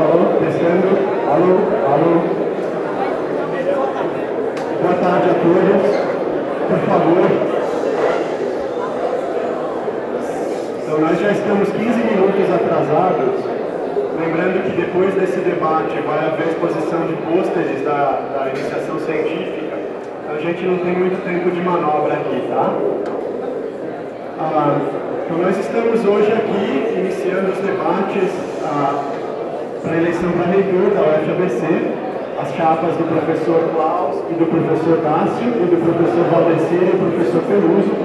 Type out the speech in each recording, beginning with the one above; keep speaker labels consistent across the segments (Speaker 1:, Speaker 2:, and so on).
Speaker 1: Alô, testando. Alô, alô. Boa tarde a todos. Por favor. Então, nós já estamos 15 minutos atrasados. Lembrando que depois desse debate vai haver exposição de pôsteres da iniciação científica. Então, a gente não tem muito tempo de manobra aqui, tá? Então, nós estamos hoje aqui iniciando os debates para a eleição para reitor da UFABC, as chapas do professor Klaus e do professor Dácio e do professor Valdecir e do professor Peluso.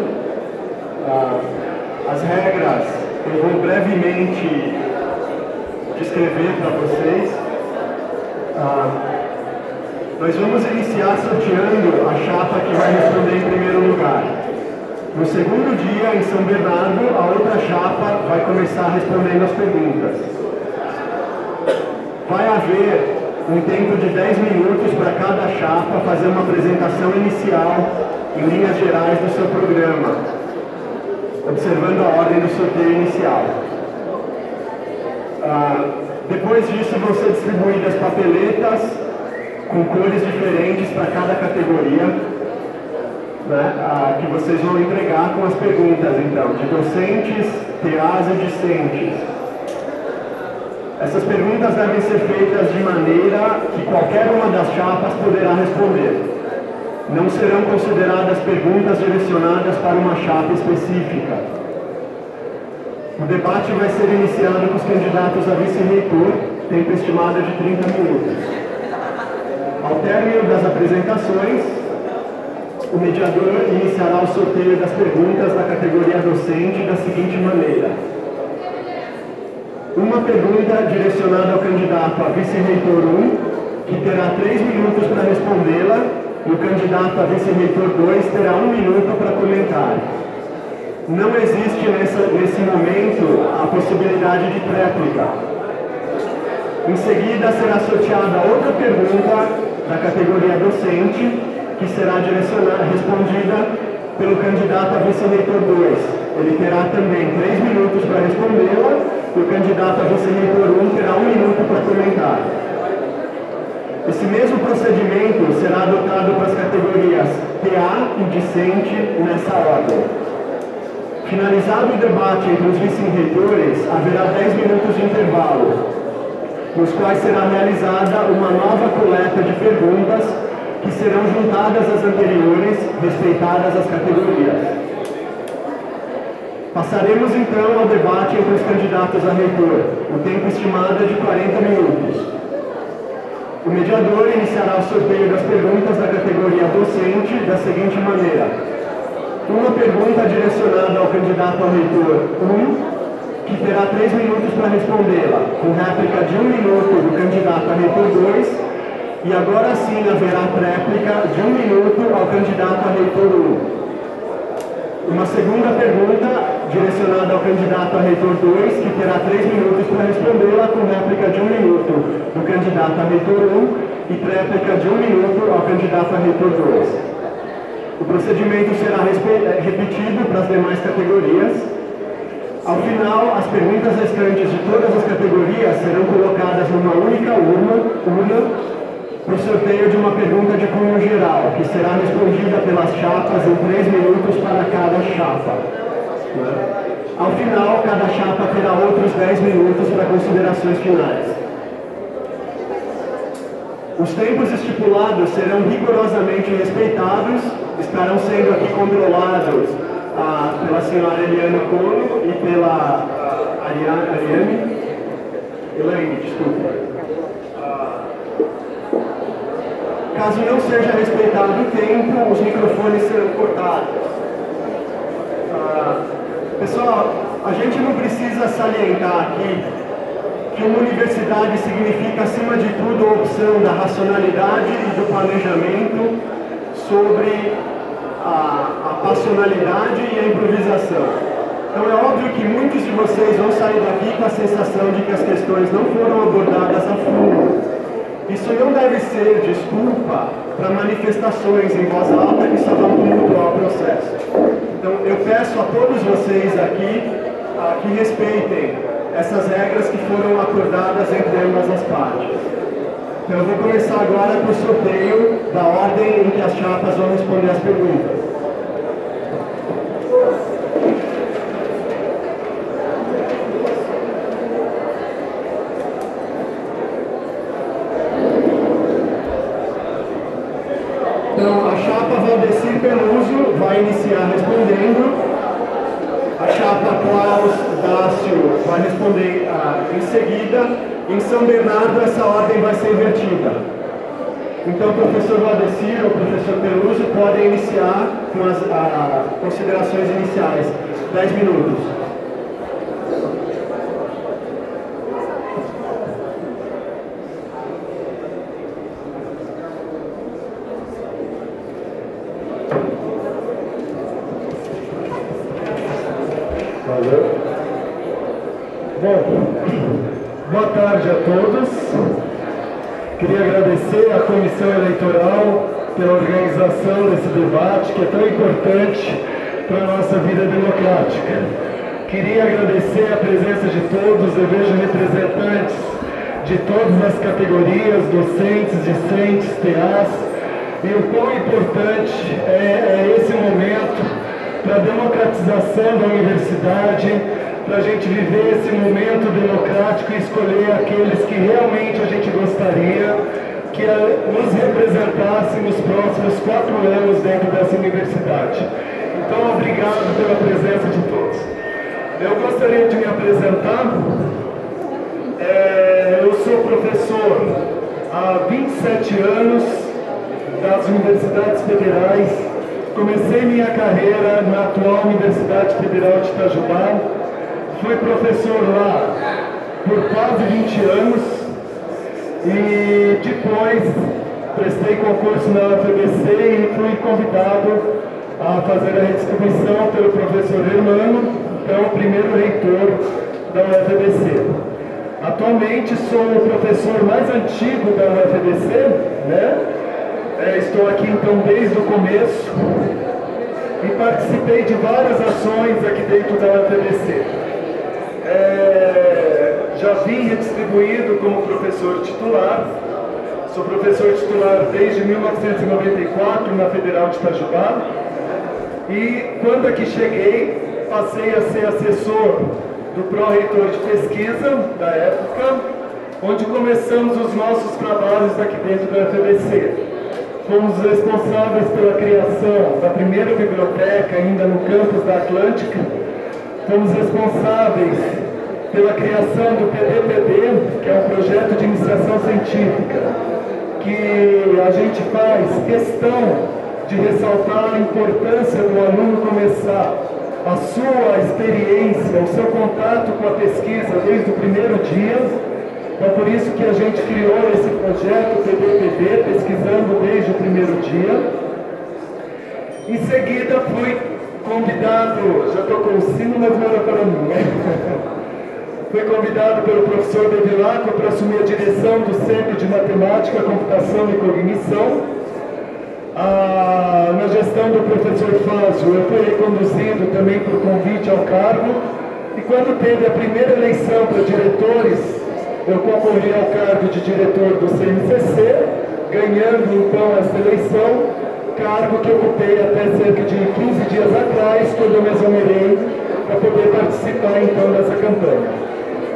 Speaker 1: As regras eu vou brevemente descrever para vocês. Nós vamos iniciar sorteando a chapa que vai responder em primeiro lugar. No segundo dia, em São Bernardo, a outra chapa vai começar respondendo as perguntas. Vai haver um tempo de 10 minutos para cada chapa fazer uma apresentação inicial, em linhas gerais, do seu programa, observando a ordem do sorteio inicial. Depois disso, vão ser distribuídas papeletas com cores diferentes para cada categoria, que vocês vão entregar com as perguntas, então, de docentes, TAs e discentes. Essas perguntas devem ser feitas de maneira que qualquer uma das chapas poderá responder. Não serão consideradas perguntas direcionadas para uma chapa específica. O debate vai ser iniciado com os candidatos a vice-reitor, tempo estimado de 30 minutos. Ao término das apresentações, o mediador iniciará o sorteio das perguntas da categoria docente da seguinte maneira. Uma pergunta direcionada ao candidato a vice-reitor 1, que terá 3 minutos para respondê-la, e o candidato a vice-reitor 2 terá 1 minuto para comentar. Não existe nesse momento a possibilidade de tréplica. Em seguida, será sorteada outra pergunta da categoria docente, que será respondida pelo candidato a vice-reitor 2. Ele terá também 3 minutos para respondê-la, e o candidato a vice-reitor 1 terá 1 minuto para comentar. Esse mesmo procedimento será adotado para as categorias TA e discente nessa ordem. Finalizado o debate entre os vice-reitores, haverá 10 minutos de intervalo, nos quais será realizada uma nova coleta de perguntas que serão juntadas às anteriores, respeitadas as categorias. Passaremos então ao debate entre os candidatos a reitor. O tempo estimado é de 40 minutos. O mediador iniciará o sorteio das perguntas da categoria docente da seguinte maneira. Uma pergunta direcionada ao candidato a reitor 1, que terá 3 minutos para respondê-la, com réplica de 1 minuto do candidato a reitor 2, e agora sim haverá réplica de 1 minuto ao candidato a reitor 1. Uma segunda pergunta direcionada ao candidato a reitor 2, que terá 3 minutos para respondê-la, com réplica de 1 minuto do candidato a reitor 1 e réplica de 1 minuto ao candidato a reitor 2. O procedimento será repetido para as demais categorias. Ao final, as perguntas restantes de todas as categorias serão colocadas numa única urna para o sorteio de uma pergunta de cunho geral, que será respondida pelas chapas em 3 minutos para cada chapa. Ao final, cada chapa terá outros 10 minutos para considerações finais. Os tempos estipulados serão rigorosamente respeitados, estarão sendo aqui controlados pela senhora Eliana Cono e pela Elaine, desculpa. Caso não seja respeitado o tempo, os microfones serão cortados. Pessoal, a gente não precisa salientar aqui que uma universidade significa, acima de tudo, a opção da racionalidade e do planejamento sobre a passionalidade e a improvisação. Então é óbvio que muitos de vocês vão sair daqui com a sensação de que as questões não foram abordadas a fundo. Isso não deve ser desculpa para manifestações em voz alta que só vão tumultuar o processo. Então eu peço a todos vocês aqui que respeitem essas regras que foram acordadas entre ambas as partes. Então eu vou começar agora com o sorteio da ordem em que as chapas vão responder as perguntas. Então, a chapa Valdecir Peluso vai iniciar respondendo. A chapa Klaus Dácio vai responder em seguida. Em São Bernardo, essa ordem vai ser invertida. Então, o professor Valdecir ou o professor Peluso podem iniciar com as considerações iniciais. 10 minutos.
Speaker 2: Valeu. Bom, boa tarde a todos. Queria agradecer à Comissão Eleitoral pela organização desse debate, que é tão importante para a nossa vida democrática. Queria agradecer a presença de todos. Eu vejo representantes de todas as categorias, docentes, discentes, TAs, e o quão importante é esse momento para a democratização da universidade, para a gente viver esse momento democrático e escolher aqueles que realmente a gente gostaria que nos representassem nos próximos 4 anos dentro dessa universidade. Então, obrigado pela presença de todos. Eu gostaria de me apresentar. Eu sou professor há 27 anos das universidades federais. Comecei minha carreira na atual Universidade Federal de Itajubá. Fui professor lá por quase 20 anos e depois prestei concurso na UFABC e fui convidado a fazer a redistribuição pelo professor Hermano, que é o primeiro reitor da UFABC. Atualmente sou o professor mais antigo da UFABC, né? Estou aqui então desde o começo e participei de várias ações aqui dentro da UFABC. Já vim redistribuído como professor titular. Sou professor titular desde 1994 na Federal de Itajubá. E quando aqui cheguei, passei a ser assessor do pró-reitor de pesquisa da época, onde começamos os nossos trabalhos aqui dentro da UFABC. Fomos responsáveis pela criação da primeira biblioteca ainda no campus da Atlântica. Fomos responsáveis pela criação do PDPD, que é um projeto de iniciação científica, que a gente faz questão de ressaltar a importância do aluno começar a sua experiência, o seu contato com a pesquisa desde o primeiro dia. Então, por isso que a gente criou esse projeto PDPD, pesquisando desde o primeiro dia. Em seguida, fui convidado, já estou com o sino, mas não era para mim, né? Fui convidado pelo professor Bevilacqua para assumir a direção do Centro de Matemática, Computação e Cognição. Na gestão do professor Fázio, eu fui reconduzido também por convite ao cargo. E quando teve a primeira eleição para diretores, eu concorri ao cargo de diretor do CNCC, ganhando então essa eleição, cargo que ocupei até cerca de 15 dias atrás, quando eu me exonerei para poder participar então dessa campanha.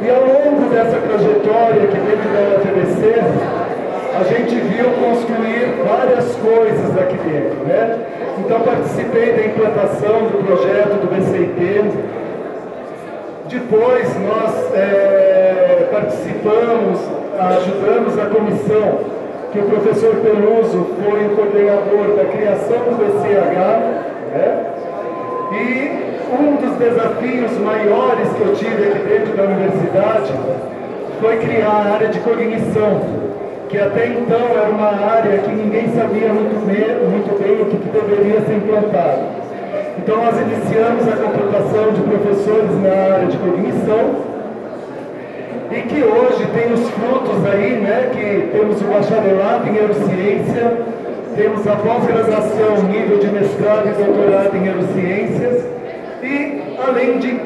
Speaker 2: E ao longo dessa trajetória aqui dentro da UFABC, a gente viu construir várias coisas aqui dentro, né? Então participei da implantação do projeto do BCIT. Depois nós participamos, ajudamos a comissão, que o professor Peluso foi o coordenador da criação do BCH, né? E um dos desafios maiores que eu tive aqui dentro da universidade foi criar a área de cognição, que até então era uma área que ninguém sabia muito bem o que deveria ser implantado. Então nós iniciamos a contratação de professores na área de cognição e que hoje tem os frutos aí, né, que temos o bacharelado em neurociência, temos a pós-graduação nível de mestrado e doutorado em neurociências e além de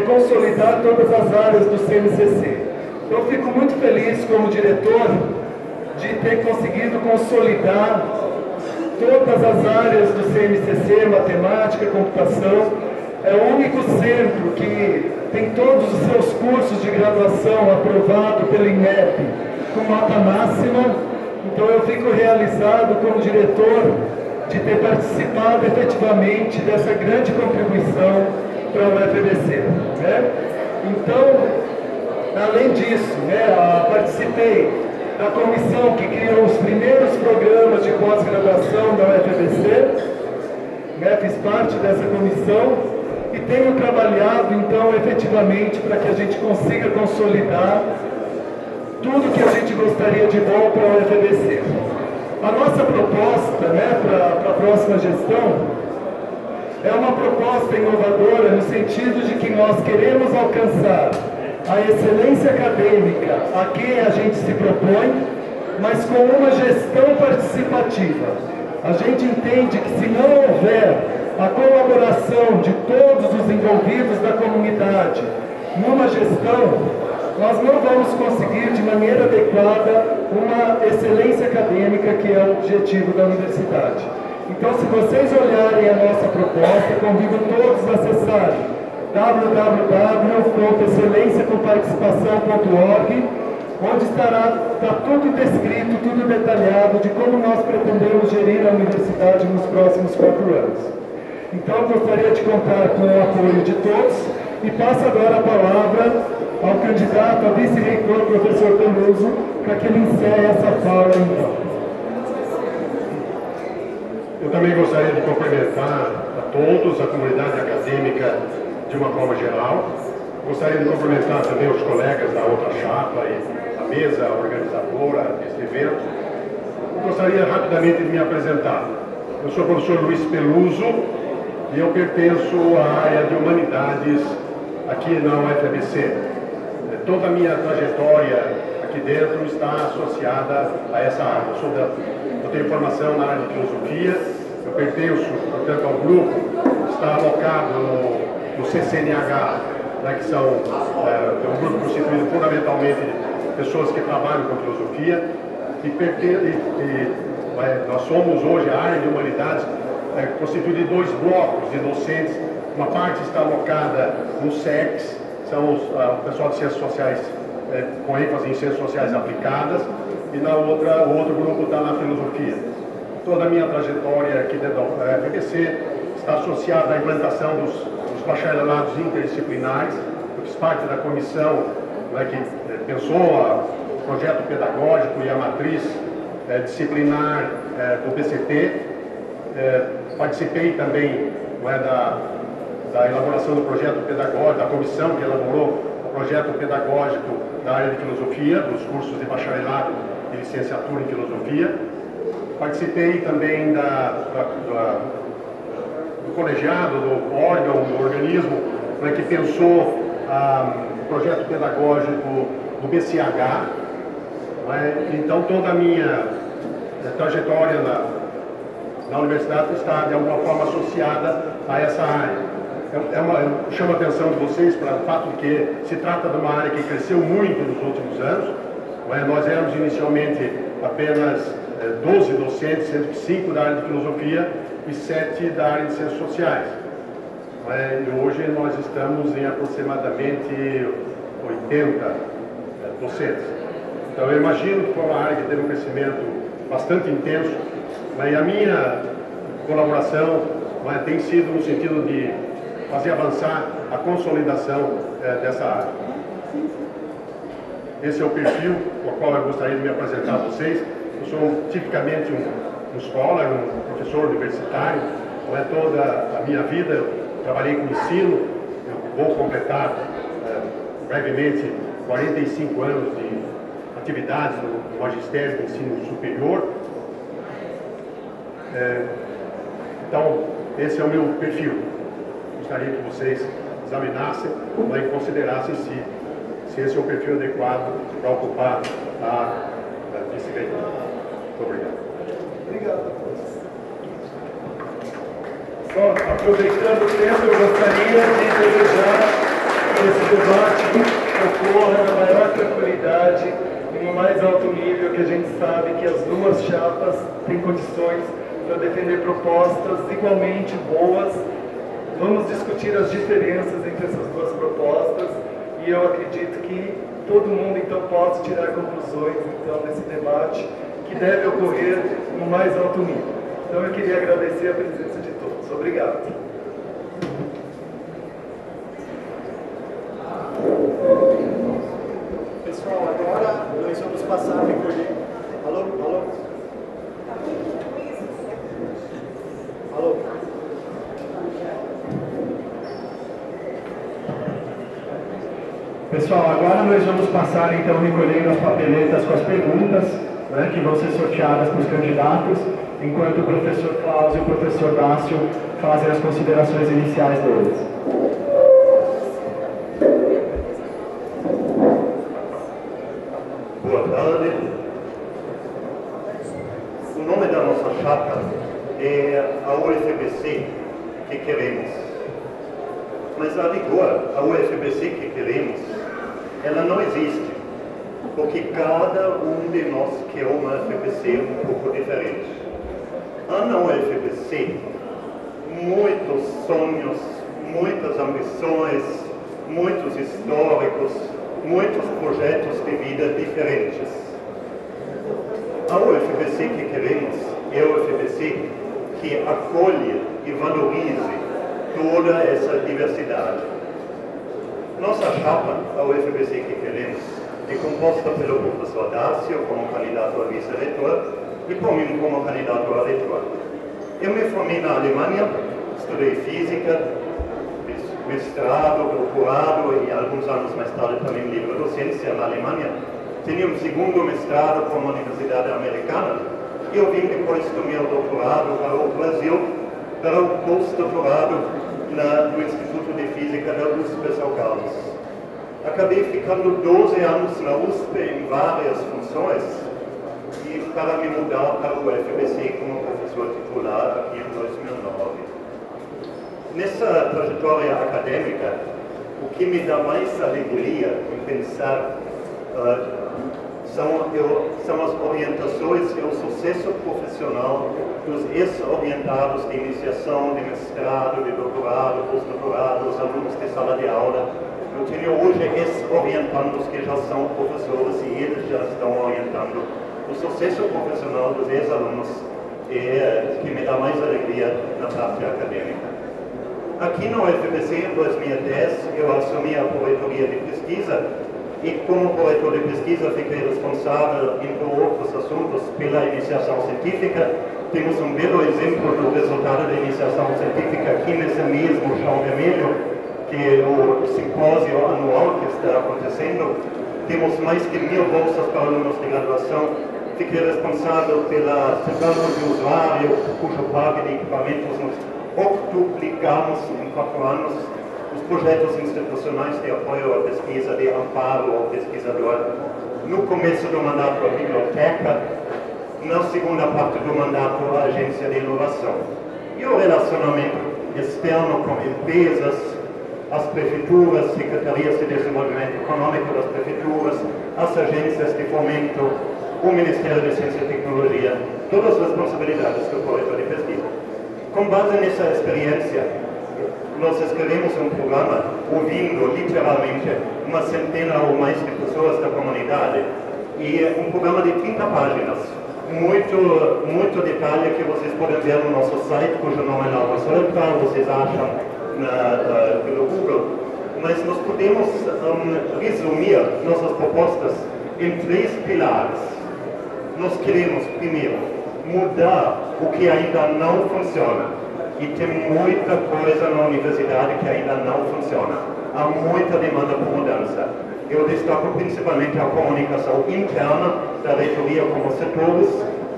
Speaker 2: consolidar todas as áreas do CNCC. Eu fico muito feliz como diretor de ter conseguido consolidar todas as áreas do CNCC, matemática, computação. É o único centro que tem todos os seus cursos de graduação aprovado pelo INEP com nota máxima. Então eu fico realizado como diretor de ter participado efetivamente dessa grande contribuição para o UFABC, né? Então, além disso, né, participei da comissão que criou os primeiros programas de pós-graduação da UFABC, né, fiz parte dessa comissão e tenho trabalhado, então, efetivamente para que a gente consiga consolidar tudo que a gente gostaria de bom para a UFABC. A nossa proposta, né, para a próxima gestão é uma proposta inovadora no sentido de que nós queremos alcançar a excelência acadêmica a que a gente se propõe, mas com uma gestão participativa. A gente entende que se não houver a colaboração de todos os envolvidos da comunidade numa gestão, nós não vamos conseguir de maneira adequada uma excelência acadêmica que é o objetivo da universidade. Então, se vocês olharem a nossa proposta, convido todos a acessarem www.excelenciacomparticipação.org, onde está tudo descrito, tudo detalhado de como nós pretendemos gerir a universidade nos próximos 4 anos. Então, gostaria de contar com o apoio de todos e passo agora a palavra ao candidato a vice-reitor, professor Peluso, para que ele encerre essa fala, então.
Speaker 3: Eu também gostaria de cumprimentar a todos, a comunidade acadêmica de uma forma geral. Gostaria de cumprimentar também os colegas da outra chapa e a mesa organizadora deste evento. Gostaria rapidamente de me apresentar. Eu sou o professor Luiz Peluso e eu pertenço à área de Humanidades aqui na UFABC. Toda a minha trajetória aqui dentro está associada a essa área. Eu tenho formação na área de filosofia, eu pertenço, portanto, ao grupo que está alocado no CCNH, né, que são um grupo constituído fundamentalmente de pessoas que trabalham com filosofia, nós somos hoje a área de humanidades constituída de 2 blocos de docentes. Uma parte está alocada no SEX, são o pessoal de ciências sociais com ênfase em ciências sociais aplicadas, e o outro grupo está na filosofia. Toda a minha trajetória aqui dentro da UFABC está associada à implantação dos bacharelados interdisciplinares. Eu fiz parte da comissão, né, que pensou o projeto pedagógico e a matriz disciplinar do PCT. Participei também, né, da elaboração do projeto pedagógico, da comissão que elaborou o projeto pedagógico da área de filosofia, dos cursos de bacharelado e licenciatura em filosofia. Participei também do colegiado, do órgão, do organismo, né, que pensou o projeto pedagógico do BCH. Né? Então, toda a minha trajetória na universidade está, de alguma forma, associada a essa área. Eu chamo a atenção de vocês para o fato de que se trata de uma área que cresceu muito nos últimos anos. Nós éramos inicialmente apenas 12 docentes, sendo que 5 da área de filosofia e 7 da área de ciências sociais. E hoje nós estamos em aproximadamente 80 docentes. Então eu imagino que foi uma área que teve um crescimento bastante intenso, e a minha colaboração tem sido no sentido de fazer avançar a consolidação dessa área. Esse é o perfil com o qual eu gostaria de me apresentar a vocês. Eu sou tipicamente um scholar, um professor universitário. Toda a minha vida eu trabalhei com ensino. Eu vou completar brevemente 45 anos de atividades no magistério do ensino superior. Então, esse é o meu perfil. Gostaria que vocês examinassem e considerassem se esse é o perfil adequado para ocupar a vice-reitora. Muito obrigado.
Speaker 2: Obrigado. Só aproveitando o tempo, eu gostaria de desejar esse debate ocorra na maior tranquilidade e no mais alto nível, que a gente sabe que as duas chapas têm condições para defender propostas igualmente boas. Vamos discutir as diferenças entre essas duas propostas e eu acredito que todo mundo então possa tirar conclusões então desse debate que deve ocorrer no mais alto nível. Então eu queria agradecer a presença de todos. Obrigado.
Speaker 1: Pessoal, agora nós vamos passar a recolher. Alô? Alô? Alô? Pessoal, agora nós vamos passar então recolhendo as papeletas com as perguntas, né, que vão ser sorteadas para os candidatos, enquanto o professor Cláudio e o professor Dácio fazem as considerações iniciais deles.
Speaker 4: Boa tarde. O nome da nossa chapa é a UFBC que queremos. Mas a rigor, a UFBC que queremos, ela não existe, porque cada um de nós quer uma UFBC um pouco diferente. Há na UFBC muitos sonhos, muitas ambições, muitos históricos, muitos projetos de vida diferentes. A UFBC que queremos é a UFBC que acolhe e valorize toda essa diversidade. Nossa chapa, a UFBC que queremos, é composta pelo professor Dácio como candidato a vice-reitor e por mim como candidato a reitor. Eu me formei na Alemanha, estudei física, mestrado, doutorado e alguns anos mais tarde também livre docência na Alemanha. Tinha um segundo mestrado com a Universidade Americana e eu vim depois do meu doutorado para o Brasil, para o pós-doutorado no Instituto de Física da USP São Carlos. Acabei ficando 12 anos na USP em várias funções e para me mudar para o UFBC como professor titular aqui em 2009. Nessa trajetória acadêmica, o que me dá mais alegria em pensar são as orientações e o sucesso profissional dos ex-orientados de iniciação, de mestrado, de doutorado, pós-doutorado, os alunos de sala de aula. Eu tenho hoje ex-orientandos que já são professores e eles já estão orientando. O sucesso profissional dos ex-alunos é que me dá mais alegria na parte acadêmica. Aqui no UFBC, em 2010, eu assumi a corretoria de pesquisa e como corretor de pesquisa fiquei responsável, entre outros assuntos, pela iniciação científica. Temos um belo exemplo do resultado da iniciação científica aqui nesse mesmo chão vermelho, que é o simpósio anual que está acontecendo. Temos mais de 1000 bolsas para alunos de graduação. Fiquei responsável pela plano de usuário, cujo parque de equipamentos nos octuplicamos em 4 anos. Os projetos institucionais de apoio à pesquisa, de amparo ao pesquisador. No começo do mandato, a biblioteca. Na segunda parte do mandato, a agência de inovação. E o relacionamento externo com empresas, as prefeituras, secretarias de desenvolvimento econômico das prefeituras, as agências de fomento, o Ministério de Ciência e Tecnologia, todas as responsabilidades do corretor de pesquisa. Com base nessa experiência, nós escrevemos um programa ouvindo literalmente uma centena ou mais de pessoas da comunidade e é um programa de 30 páginas, muito detalhe que vocês podem ver no nosso site, cujo nome não resulta, vocês acham pelo Google, mas nós podemos resumir nossas propostas em 3 pilares. Nós queremos, primeiro, mudar o que ainda não funciona. E tem muita coisa na universidade que ainda não funciona. Há muita demanda por mudança. Eu destaco principalmente a comunicação interna da reitoria como setores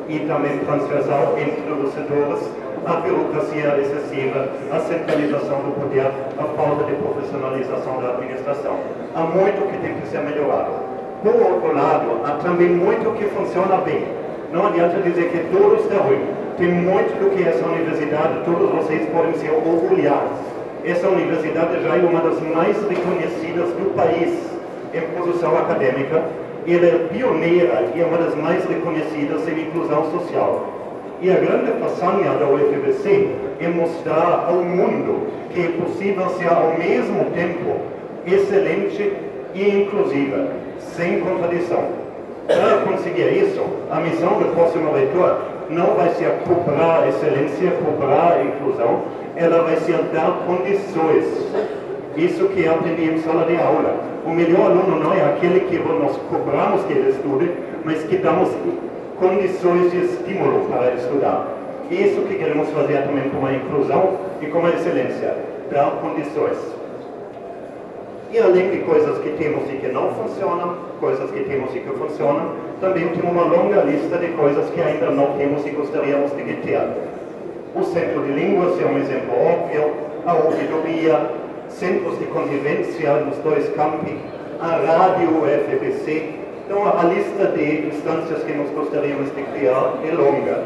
Speaker 4: e também transversal entre os setores, a burocracia excessiva, a centralização do poder, a falta de profissionalização da administração. Há muito que tem que ser melhorado. Por outro lado, há também muito que funciona bem. Não adianta dizer que tudo está ruim. Tem muito do que essa universidade, todos vocês podem ser orgulhosos. essa universidade já é uma das mais reconhecidas do país em produção acadêmica. Ela é pioneira e é uma das mais reconhecidas em inclusão social. E a grande façanha da UFBC é mostrar ao mundo que é possível ser ao mesmo tempo excelente e inclusiva, sem contradição. Para conseguir isso, a missão do próximo reitor não vai ser cobrar excelência, cobrar inclusão, ela vai ser dar condições. Isso que eu aprendi em sala de aula. O melhor aluno não é aquele que nós cobramos que ele estude, mas que damos condições de estímulo para estudar. Isso que queremos fazer também com a inclusão e com a excelência, dar condições. E além de coisas que temos e que não funcionam, coisas que temos e que funcionam, também tem uma longa lista de coisas que ainda não temos e gostaríamos de ter. O Centro de Línguas é um exemplo óbvio, a ouvidoria, centros de convivência nos 2 campi, a rádio UFBC. Então a lista de instâncias que nós gostaríamos de criar é longa.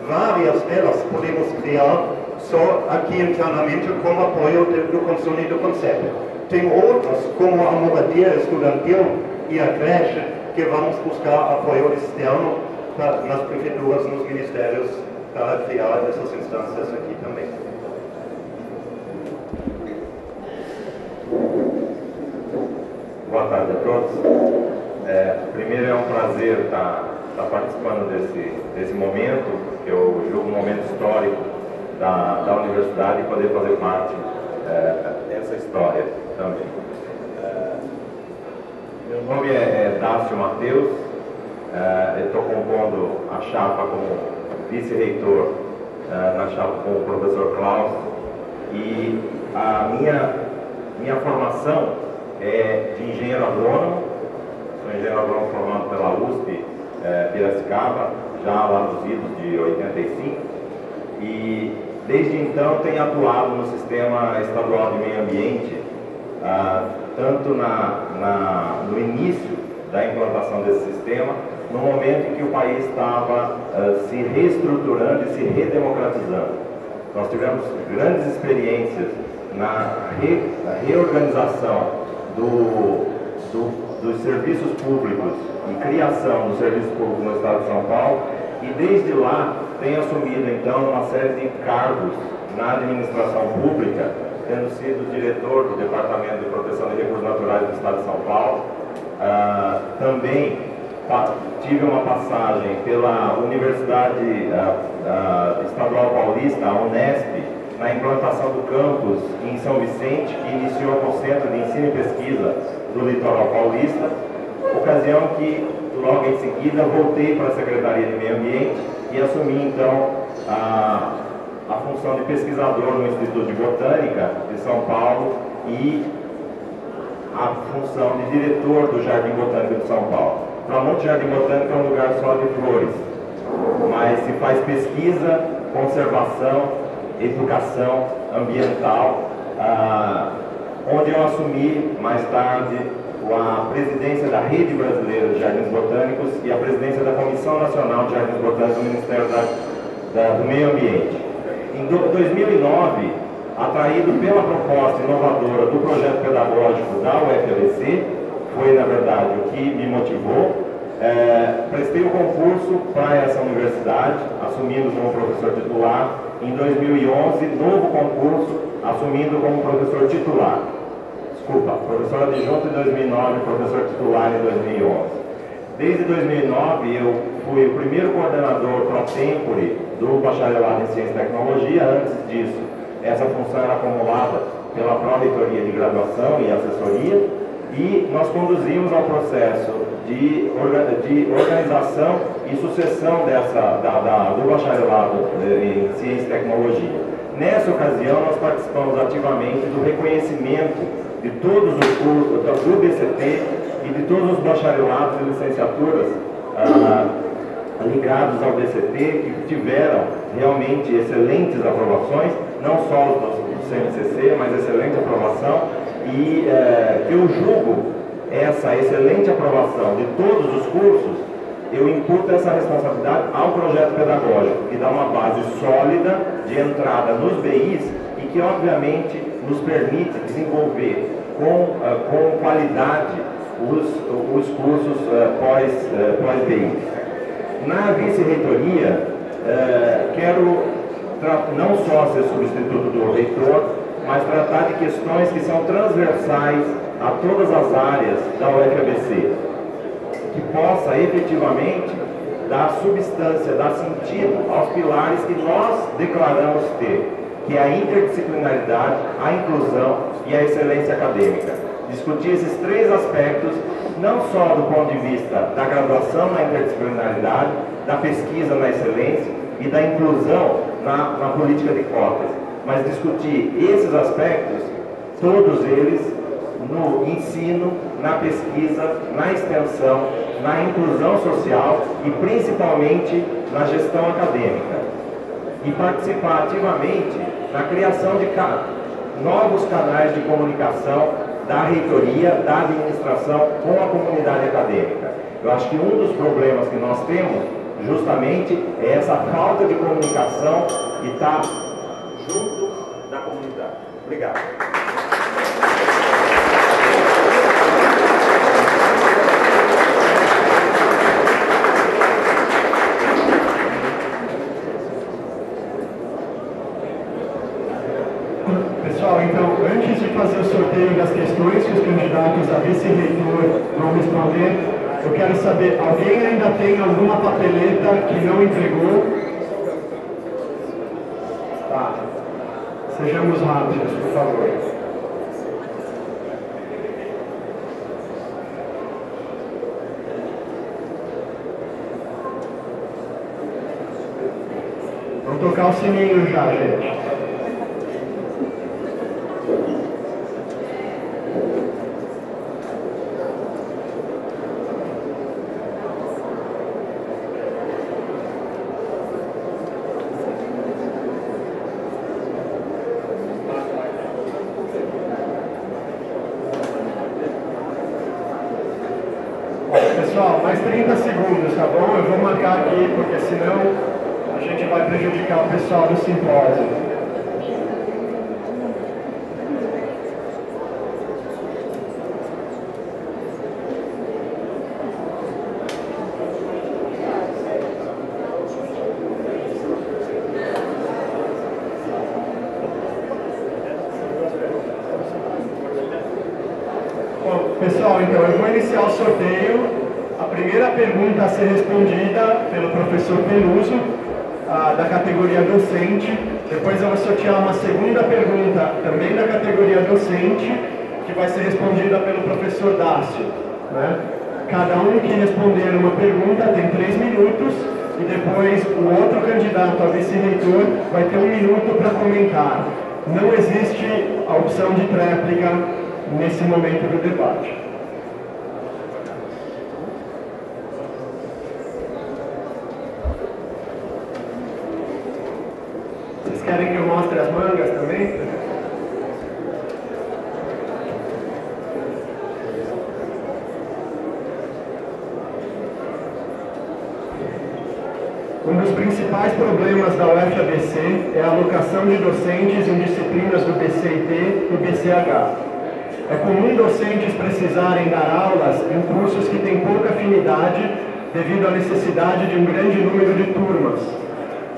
Speaker 4: Várias delas podemos criar só aqui internamente com apoio do Conselho e do Conselho. Tem outras, como a moradia estudantil e a creche, que vamos buscar apoio externo nas prefeituras, nos ministérios, para criar essas instâncias aqui também.
Speaker 5: Boa tarde a todos. Primeiro é um prazer estar participando desse momento, porque eu julgo um momento histórico da universidade e poder fazer parte dessa história também. Meu nome é Dácio Mateus, eu estou compondo a chapa como vice-reitor na chapa com o professor Klaus, e a minha formação é de engenheiro agrônomo. Sou engenheiro agrônomo formado pela USP Piracicaba, já lá nos idos de 85, e desde então tenho atuado no sistema estadual de meio ambiente, tanto no início da implantação desse sistema, no momento em que o país estava se reestruturando e se redemocratizando. Nós tivemos grandes experiências na reorganização dos serviços públicos e criação dos serviços públicos no estado de São Paulo, e desde lá tenho assumido então uma série de cargos na administração pública, tendo sido diretor do Departamento de Proteção de Recursos Naturais do estado de São Paulo. Também tive uma passagem pela Universidade Estadual Paulista, a Unesp, na implantação do campus em São Vicente, que iniciou com o Centro de Ensino e Pesquisa do Litoral Paulista, ocasião que logo em seguida voltei para a Secretaria de Meio Ambiente e assumi então a função de pesquisador no Instituto de Botânica de São Paulo e a função de diretor do Jardim Botânico de São Paulo. Para muitos, Jardim Botânico é um lugar só de flores, mas se faz pesquisa, conservação, educação ambiental, onde eu assumi mais tarde a presidência da Rede Brasileira de Jardins Botânicos e a presidência da Comissão Nacional de Jardins Botânicos do Ministério do Meio Ambiente. Em 2009, atraído pela proposta inovadora do projeto pedagógico da UFABC, foi na verdade o que me motivou, prestei o concurso para essa universidade, assumindo como professor titular. Em 2011, novo concurso, assumindo como professor titular. Professor adjunto em 2009, professor titular em 2011. Desde 2009, eu fui o primeiro coordenador pro tempore do bacharelado em Ciência e Tecnologia. Antes disso, essa função era acumulada pela Pró-Reitoria de Graduação e Assessoria, e nós conduzimos ao processo de organização e sucessão do bacharelado em Ciência e Tecnologia. Nessa ocasião, nós participamos ativamente do reconhecimento de todos os cursos do BCT e de todos os bacharelados e licenciaturas ligados ao BCT, que tiveram realmente excelentes aprovações, não só do CNCC, mas excelente aprovação, e eu julgo essa excelente aprovação de todos os cursos, eu imputo essa responsabilidade ao projeto pedagógico, que dá uma base sólida de entrada nos BIs e que, obviamente, nos permite desenvolver com qualidade os cursos pós-BI. Na vice-reitoria, quero não só ser substituto do reitor, mas tratar de questões que são transversais a todas as áreas da UFABC, que possa efetivamente dar substância, dar sentido aos pilares que nós declaramos ter, que é a interdisciplinaridade, a inclusão e a excelência acadêmica. Discutir esses três aspectos, não só do ponto de vista da graduação na interdisciplinaridade, da pesquisa na excelência e da inclusão na política de cotas, mas discutir esses aspectos, todos eles, no ensino, na pesquisa, na extensão, na inclusão social e principalmente na gestão acadêmica. E participar ativamente na criação de novos canais de comunicação da reitoria, da administração com a comunidade acadêmica. Eu acho que um dos problemas que nós temos justamente é essa falta de comunicação e estar junto da comunidade. Obrigado.
Speaker 1: Pessoal, então, antes de fazer o sorteio das questões que os candidatos a vice-reitor vão responder, eu quero saber, alguém ainda tem alguma papeleta que não entregou? Tá. Sejamos rápidos, por favor. Vamos tocar o sininho já, gente. Pessoal, mais 30 segundos, tá bom? Eu vou marcar aqui, porque senão a gente vai prejudicar o pessoal do simpósio. Bom, pessoal, então eu vou iniciar o sorteio. A primeira pergunta a ser respondida pelo professor Peluso, da categoria docente. Depois eu vou sortear uma segunda pergunta, também da categoria docente, que vai ser respondida pelo professor Dácio, né? Cada um que responder uma pergunta tem 3 minutos, e depois o outro candidato a vice-reitor vai ter 1 minuto para comentar. Não existe a opção de tréplica nesse momento do debate. Querem que eu mostre as mangas também? Um dos principais problemas da UFABC é a alocação de docentes em disciplinas do BCIT e BCH. É comum docentes precisarem dar aulas em cursos que têm pouca afinidade devido à necessidade de um grande número de turmas.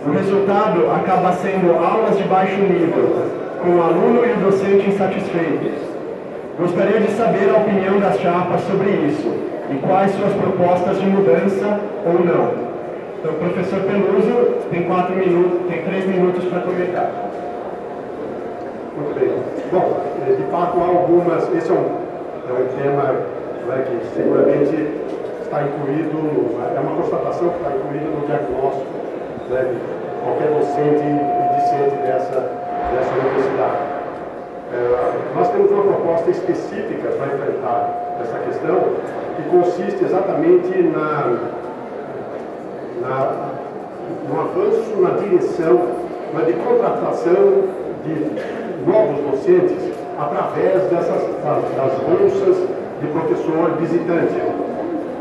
Speaker 1: O resultado acaba sendo aulas de baixo nível, com o aluno e o docente insatisfeitos. Gostaria de saber a opinião das chapas sobre isso e quais suas propostas de mudança ou não. Então, o professor Peluso tem 3 minutos para comentar.
Speaker 3: Muito bem. Bom, de fato há algumas. Esse é um tema, né, que seguramente está incluído, é uma constatação que está incluída no diagnóstico, né, de qualquer docente e discente dessa universidade. Nós temos uma proposta específica para enfrentar essa questão, que consiste exatamente no avanço na direção de contratação de novos docentes através das bolsas de professor visitante.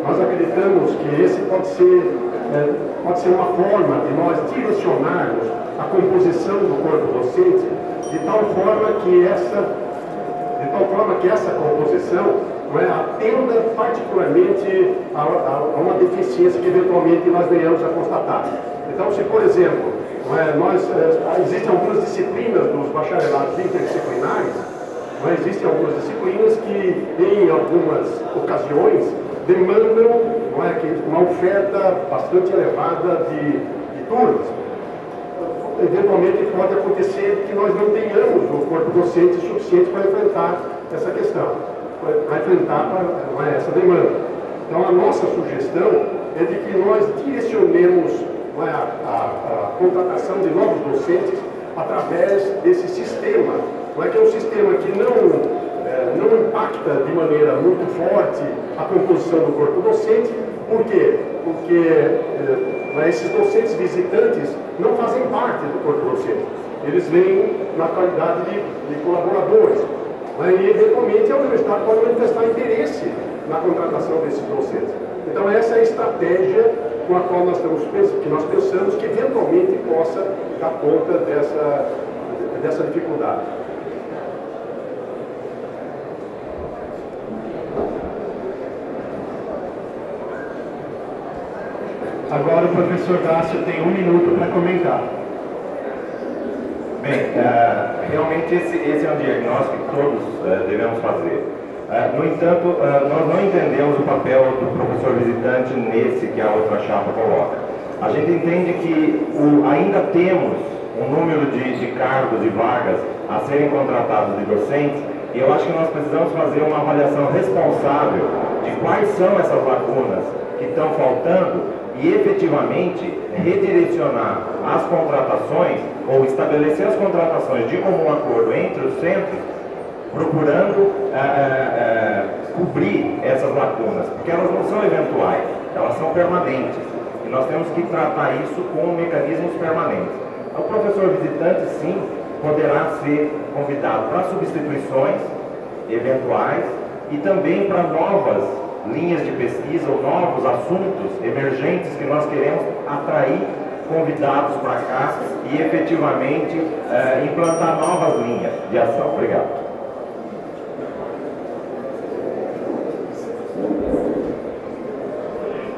Speaker 3: nós acreditamos que esse pode ser uma forma de nós direcionarmos a composição do corpo docente de tal forma que essa composição atenda particularmente a uma deficiência que eventualmente nós venhamos a constatar. Então, se por exemplo, existem algumas disciplinas dos bacharelados interdisciplinares, existem algumas disciplinas que em algumas ocasiões demandam uma oferta bastante elevada de turmas. Eventualmente pode acontecer que nós não tenhamos o corpo docente suficiente para enfrentar essa questão, para enfrentar essa demanda. Então a nossa sugestão é de que nós direcionemos a contratação de novos docentes através desse sistema, que é um sistema que não impacta de maneira muito forte a composição do corpo docente. Por quê? Porque esses docentes visitantes não fazem parte do corpo docente. Eles vêm na qualidade de colaboradores. E, eventualmente, a universidade pode manifestar interesse na contratação desses docentes. Então, essa é a estratégia com a qual nós pensamos que, eventualmente, possa dar conta dessa dificuldade.
Speaker 1: Agora o professor Dácio tem 1 minuto para comentar.
Speaker 5: Bem, realmente esse é um diagnóstico que todos devemos fazer. No entanto, nós não entendemos o papel do professor visitante nesse que a outra chapa coloca. A gente entende que ainda temos um número de cargos e vagas a serem contratados de docentes, e eu acho que nós precisamos fazer uma avaliação responsável de quais são essas lacunas que estão faltando e efetivamente redirecionar as contratações ou estabelecer as contratações de comum acordo entre os centros, procurando cobrir essas lacunas, porque elas não são eventuais, elas são permanentes e nós temos que tratar isso com mecanismos permanentes. O professor visitante, sim, poderá ser convidado para substituições eventuais e também para novas linhas de pesquisa ou novos assuntos emergentes que nós queremos atrair convidados para cá e efetivamente implantar novas linhas de ação. Obrigado.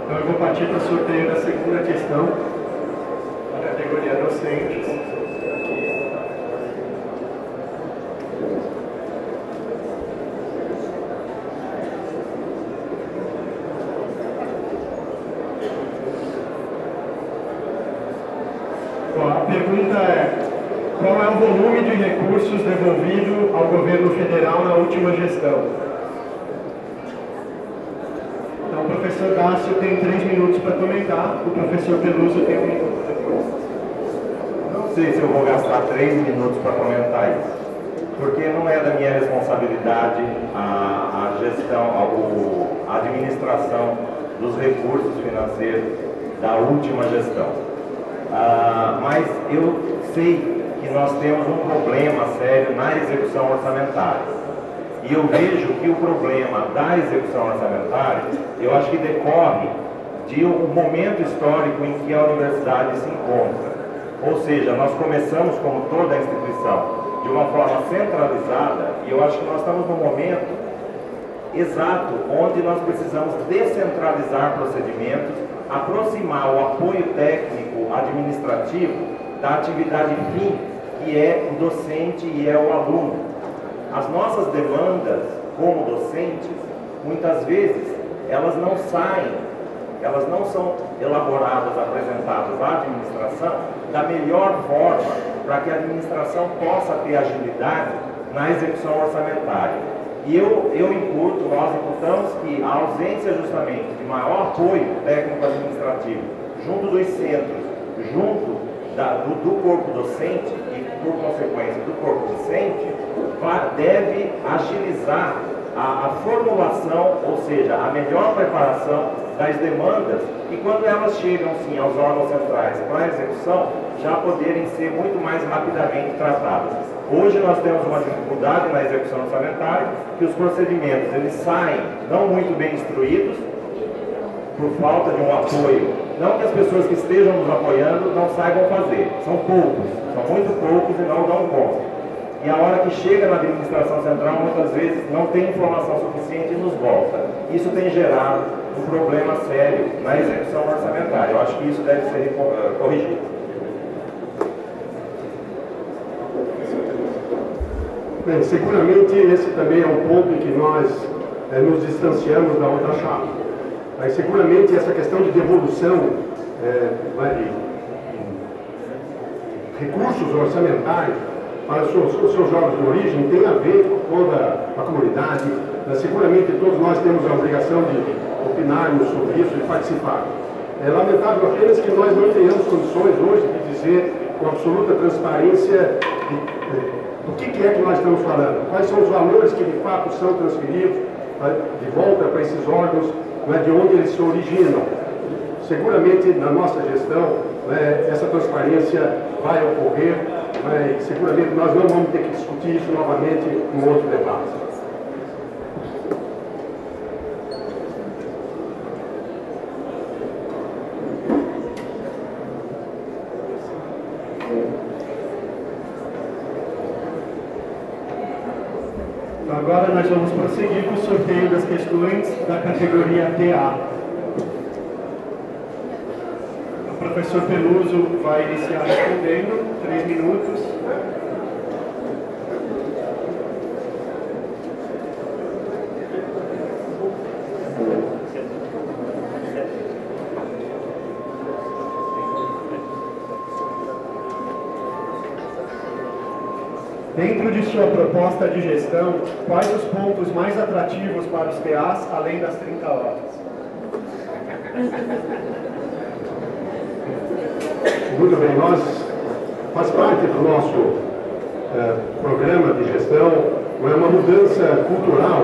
Speaker 1: Então eu vou partir para o sorteio da segunda questão, da categoria docentes. A pergunta é: qual é o volume de recursos devolvido ao governo federal na última gestão? Então, o professor Dácio tem 3 minutos para comentar, o professor Peluso tem 1 minuto depois.
Speaker 5: Não sei se eu vou gastar 3 minutos para comentar isso, porque não é da minha responsabilidade a gestão, a administração dos recursos financeiros da última gestão. Mas eu sei que nós temos um problema sério na execução orçamentária. E eu vejo que o problema da execução orçamentária, eu acho que decorre de um momento histórico em que a universidade se encontra. Ou seja, nós começamos, como toda a instituição, de uma forma centralizada, e eu acho que nós estamos num momento exato onde nós precisamos descentralizar procedimentos, aproximar o apoio técnico administrativo da atividade fim, que é o docente e é o aluno. As nossas demandas como docentes, muitas vezes, elas não saem, elas não são elaboradas, apresentadas à administração da melhor forma para que a administração possa ter agilidade na execução orçamentária. E eu imputo, nós imputamos que a ausência justamente de maior apoio técnico-administrativo junto dos centros, junto do corpo docente e, por consequência, do corpo docente, deve agilizar a formulação, ou seja, a melhor preparação das demandas e quando elas chegam, sim, aos órgãos centrais para a execução, já poderem ser muito mais rapidamente tratadas. Hoje nós temos uma dificuldade na execução orçamentária, que os procedimentos eles saem não muito bem instruídos por falta de um apoio. Não que as pessoas que estejam nos apoiando não saibam fazer, são poucos, são muito poucos e não dão conta. E a hora que chega na administração central, muitas vezes não tem informação suficiente e nos volta. Isso tem gerado um problema sério na execução orçamentária. Eu acho que isso deve ser corrigido.
Speaker 3: Bem, seguramente esse também é um ponto em que nós nos distanciamos da outra chave. Mas seguramente essa questão de devolução de recursos orçamentários para os seus jogos de origem tem a ver com toda a comunidade. Seguramente todos nós temos a obrigação de opinarmos sobre isso e participar. É lamentável apenas que nós não tenhamos condições hoje de dizer com absoluta transparência do que é que nós estamos falando, quais são os valores que de fato são transferidos de volta para esses órgãos, de onde eles se originam. Seguramente na nossa gestão essa transparência vai ocorrer, mas seguramente nós não vamos ter que discutir isso novamente em outro debate.
Speaker 1: Agora nós vamos prosseguir com o sorteio das questões da categoria TA. O professor Peluso vai iniciar respondendo, 3 minutos. Dentro de sua proposta de gestão, quais os pontos mais atrativos para os TAs, além das 30 horas?
Speaker 3: Muito bem, faz parte do nosso programa de gestão uma mudança cultural,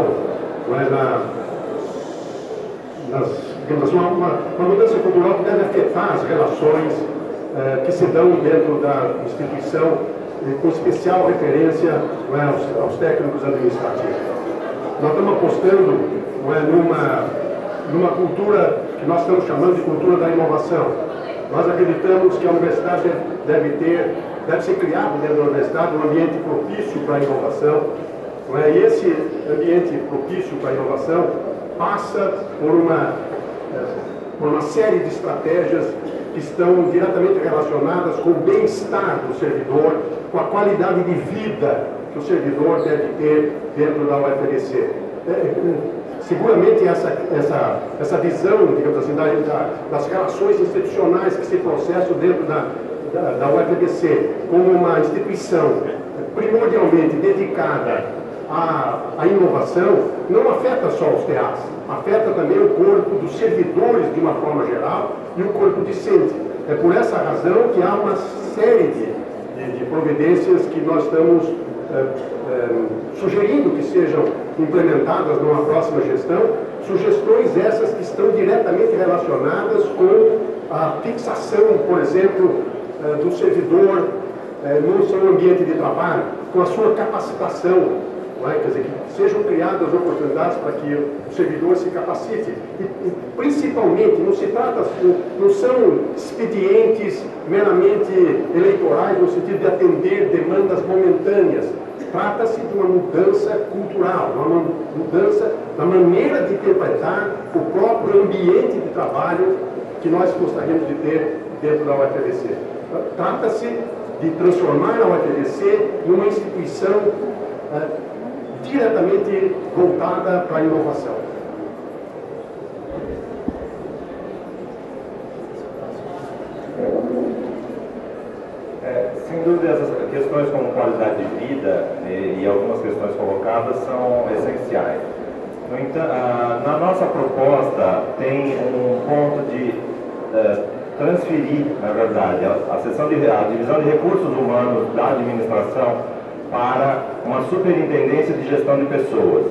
Speaker 3: digamos assim, uma mudança cultural que deve afetar as relações que se dão dentro da instituição, com especial referência aos técnicos administrativos. Nós estamos apostando numa cultura que nós estamos chamando de cultura da inovação. Nós acreditamos que a universidade deve ser criado dentro da universidade um ambiente propício para a inovação. E esse ambiente propício para a inovação passa por uma série de estratégias que estão diretamente relacionadas com o bem-estar do servidor, com a qualidade de vida que o servidor deve ter dentro da UFABC. Seguramente essa visão, digamos assim, das relações institucionais que se processam dentro da UFABC como uma instituição primordialmente dedicada à inovação, não afeta só os TAs, afeta também o corpo dos servidores de uma forma geral e o corpo discente. É por essa razão que há uma série de providências que nós estamos sugerindo que sejam implementadas numa próxima gestão, sugestões essas que estão diretamente relacionadas com a fixação, por exemplo, do servidor no seu ambiente de trabalho, com a sua capacitação. Quer dizer, que sejam criadas oportunidades para que o servidor se capacite. E principalmente, não são expedientes meramente eleitorais no sentido de atender demandas momentâneas. Trata-se de uma mudança cultural, uma mudança da maneira de interpretar o próprio ambiente de trabalho que nós gostaríamos de ter dentro da UFABC. Trata-se de transformar a UFABC numa instituição diretamente voltada para a inovação.
Speaker 5: Sem dúvida, essas questões como qualidade de vida e algumas questões colocadas são essenciais. No entanto, na nossa proposta tem um ponto de transferir, na verdade, a divisão de recursos humanos da administração para uma superintendência de gestão de pessoas,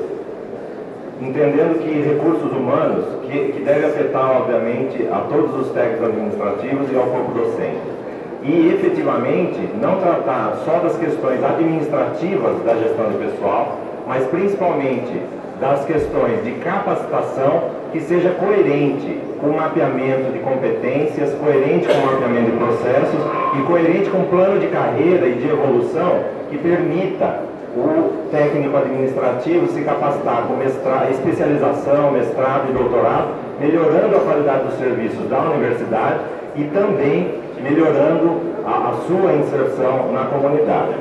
Speaker 5: entendendo que recursos humanos, que deve afetar, obviamente, a todos os técnicos administrativos e ao corpo docente. E, efetivamente, não tratar só das questões administrativas da gestão de pessoal, mas principalmente das questões de capacitação que seja coerente com mapeamento de competências, coerente com o mapeamento de processos e coerente com o plano de carreira e de evolução que permita o técnico administrativo se capacitar com especialização, mestrado e doutorado, melhorando a qualidade dos serviços da universidade e também melhorando a sua inserção na comunidade.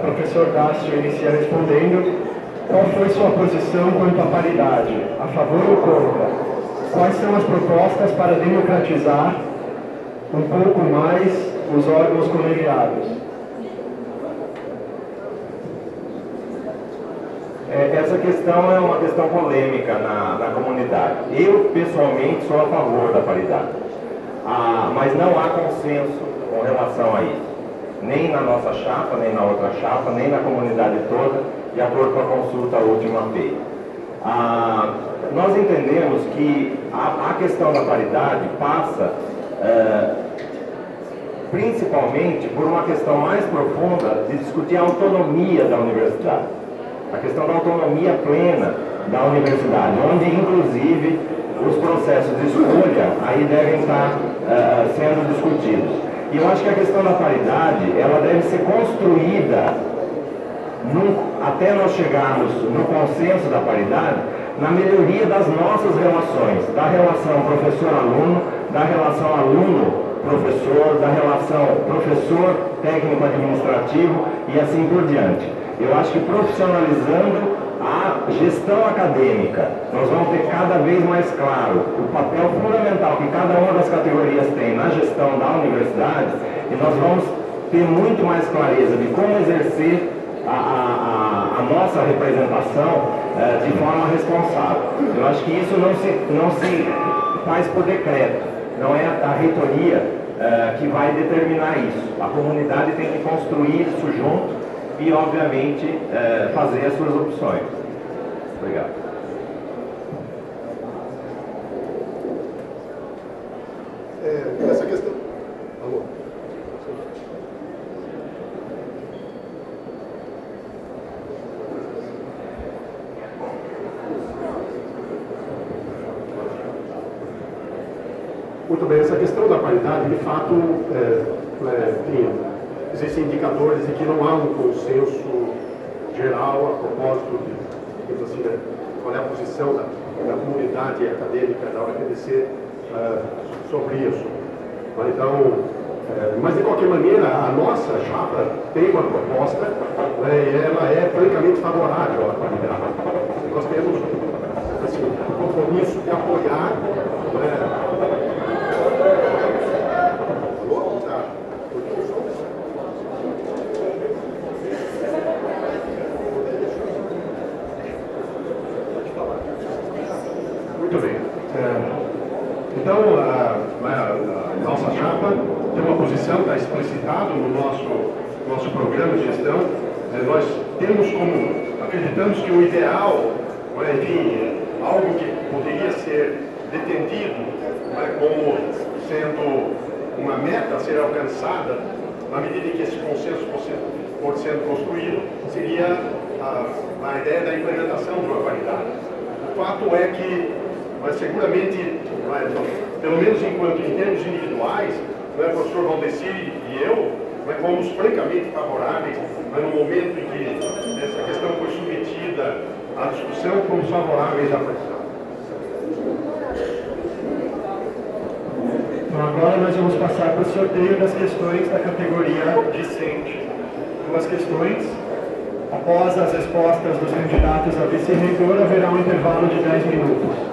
Speaker 1: Professor Dácio inicia respondendo: qual foi sua posição quanto à paridade? A favor ou contra? Quais são as propostas para democratizar um pouco mais os órgãos colegiados?
Speaker 5: Essa questão é uma questão polêmica na comunidade. Eu, pessoalmente, sou a favor da paridade, mas não há consenso com relação a isso. Nem na nossa chapa, nem na outra chapa, nem na comunidade toda, de acordo com a consulta última feita. Nós entendemos que a questão da paridade passa principalmente por uma questão mais profunda de discutir a autonomia da universidade, a questão da autonomia plena da universidade, onde inclusive os processos de escolha aí devem estar sendo discutidos. E eu acho que a questão da paridade, ela deve ser construída, até nós chegarmos no consenso da paridade, na melhoria das nossas relações, da relação professor-aluno, da relação aluno-professor, da relação professor técnico-administrativo e assim por diante. Eu acho que profissionalizando a gestão acadêmica, nós vamos ter cada vez mais claro o papel fundamental que cada uma das categorias tem na gestão da universidade, e nós vamos ter muito mais clareza de como exercer a nossa representação de forma responsável. Eu acho que isso não se faz por decreto, não é a reitoria que vai determinar isso. A comunidade tem que construir isso junto e, obviamente, fazer as suas opções. Obrigado.
Speaker 3: Essa questão... Alô? Muito bem, essa questão da paridade, de fato, existem indicadores de que não há um consenso geral a propósito de, assim, né, qual é a posição da comunidade acadêmica da UFPDC sobre isso. Mas de qualquer maneira, a nossa chapa tem uma proposta, e ela é francamente favorável à paridade. Nós temos assim, o compromisso de apoiar. Muito bem. Então, a nossa chapa tem uma posição, está explicitado no nosso programa de gestão. Nós acreditamos que o ideal, enfim, algo que poderia ser detendido como sendo uma meta a ser alcançada, na medida em que esse consenso for sendo construído, seria a ideia da implementação de uma paridade. O fato é que, seguramente, pelo menos em termos individuais, o professor Valdecir e eu fomos francamente favoráveis, mas no momento em que essa questão foi submetida à discussão, fomos favoráveis à paridade.
Speaker 1: Então agora nós vamos passar para o sorteio das questões da categoria discente. Duas questões. Após as respostas dos candidatos a vice-reitor, haverá um intervalo de 10 minutos.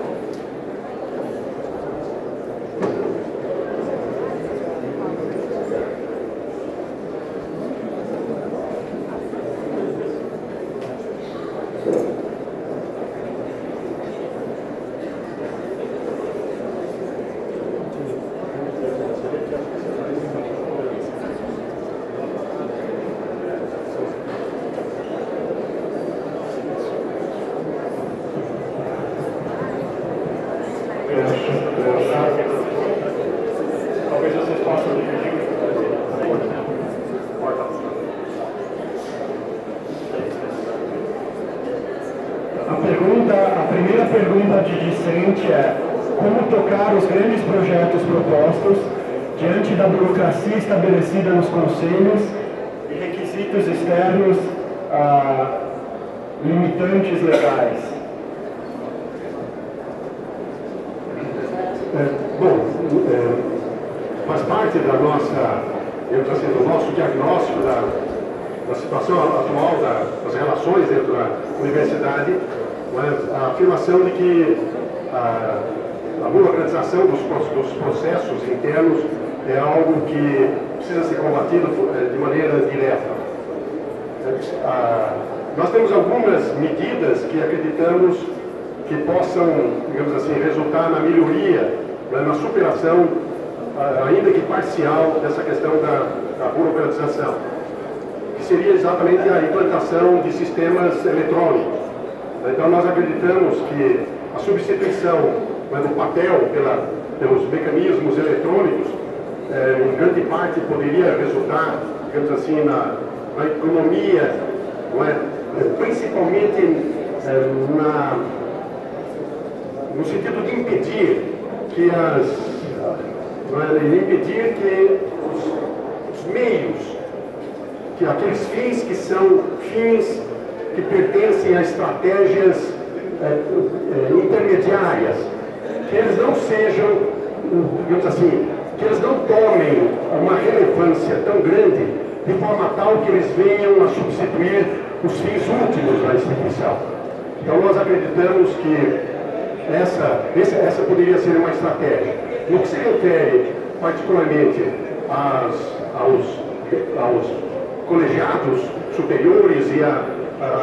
Speaker 1: pergunta de discente é: como tocar os grandes projetos propostos diante da burocracia estabelecida nos conselhos e requisitos externos limitantes legais?
Speaker 3: Faz parte da nossa, do nosso diagnóstico da situação atual das relações dentro da universidade, a afirmação de que a burocratização dos processos internos é algo que precisa ser combatido de maneira direta. Nós temos algumas medidas que acreditamos que possam, digamos assim, resultar na melhoria, na superação, ainda que parcial, dessa questão da burocratização, que seria exatamente a implantação de sistemas eletrônicos. Então nós acreditamos que a substituição do papel pelos mecanismos eletrônicos, em grande parte poderia resultar, digamos assim, na economia, principalmente no sentido de impedir que os meios, que aqueles fins que são fins que pertencem a estratégias intermediárias, que eles não sejam, digamos assim, que eles não tomem uma relevância tão grande de forma tal que eles venham a substituir os fins últimos da instituição. Então nós acreditamos que essa poderia ser uma estratégia. No que se refere particularmente aos colegiados superiores e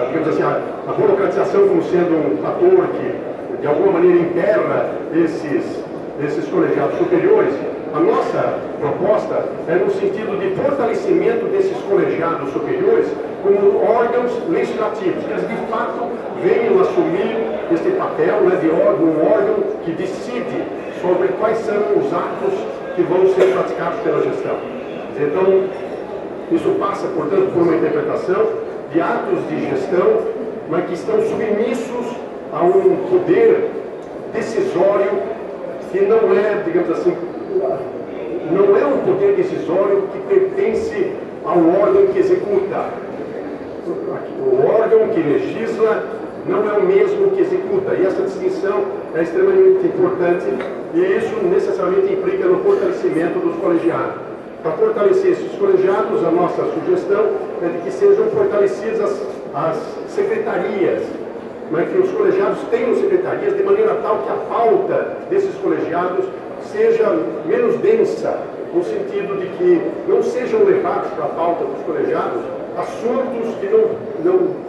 Speaker 3: digamos assim, a burocratização como sendo um fator que de alguma maneira emperra esses colegiados superiores, a nossa proposta é no sentido de fortalecimento desses colegiados superiores como órgãos legislativos, que eles de fato venham assumir este papel de um órgão que decide sobre quais são os atos que vão ser praticados pela gestão. Então, isso passa, portanto, por uma interpretação de atos de gestão, mas que estão submissos a um poder decisório que não é, digamos assim, não é um poder decisório que pertence ao órgão que executa. O órgão que legisla não é o mesmo que executa, e essa distinção é extremamente importante, e isso necessariamente implica no fortalecimento dos colegiados. Para fortalecer esses colegiados, a nossa sugestão é de que sejam fortalecidas as secretarias, mas que os colegiados tenham secretarias de maneira tal que a pauta desses colegiados seja menos densa, no sentido de que não sejam levados para a pauta dos colegiados assuntos que não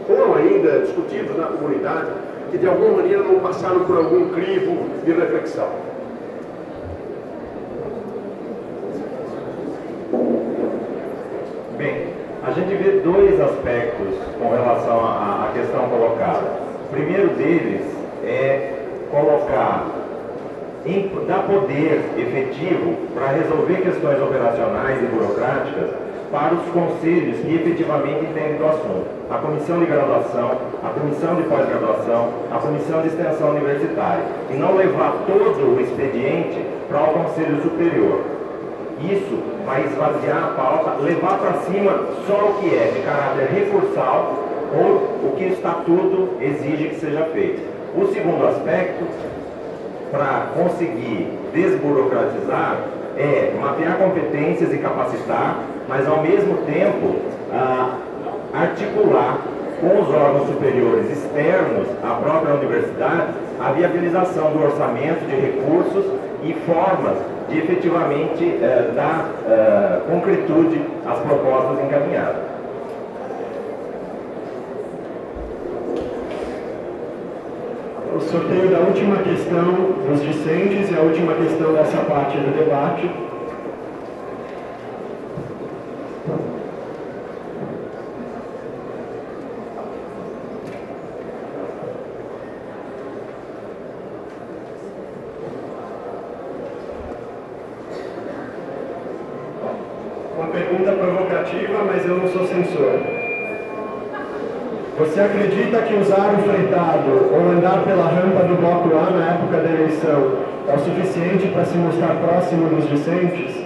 Speaker 3: foram ainda discutidos na comunidade, que de alguma maneira não passaram por algum crivo de reflexão.
Speaker 5: Bem, a gente vê dois aspectos com relação à questão colocada. O primeiro deles é dar poder efetivo para resolver questões operacionais e burocráticas para os conselhos que efetivamente entendem do assunto. A comissão de graduação, a comissão de pós-graduação, a comissão de extensão universitária. E não levar todo o expediente para o conselho superior. Isso vai esvaziar a pauta, levar para cima só o que é de caráter recursal ou o que o estatuto exige que seja feito. O segundo aspecto, para conseguir desburocratizar, é mapear competências e capacitar, mas ao mesmo tempo articular com os órgãos superiores externos à própria universidade a viabilização do orçamento de recursos e formas de efetivamente dar concretude às propostas encaminhadas.
Speaker 1: O sorteio da última questão dos discentes e a última questão dessa parte do debate. Uma pergunta provocativa, mas eu não sou censor. Você acredita que usar o freitado ou andar pela rampa do bloco A na época da eleição é o suficiente para se mostrar próximo dos discentes?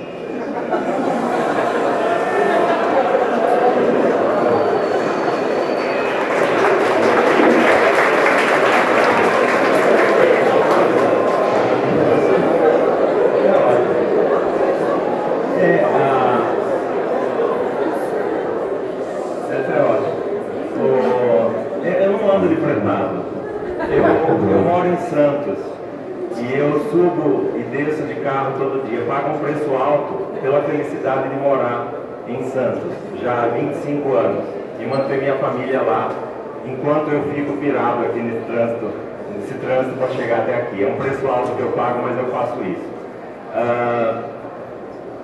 Speaker 5: Eu moro em Santos e eu subo e desço de carro todo dia. Pago um preço alto pela felicidade de morar em Santos, já há 25 anos, e manter minha família lá, enquanto eu fico pirado aqui nesse trânsito para chegar até aqui. É um preço alto que eu pago, mas eu faço isso.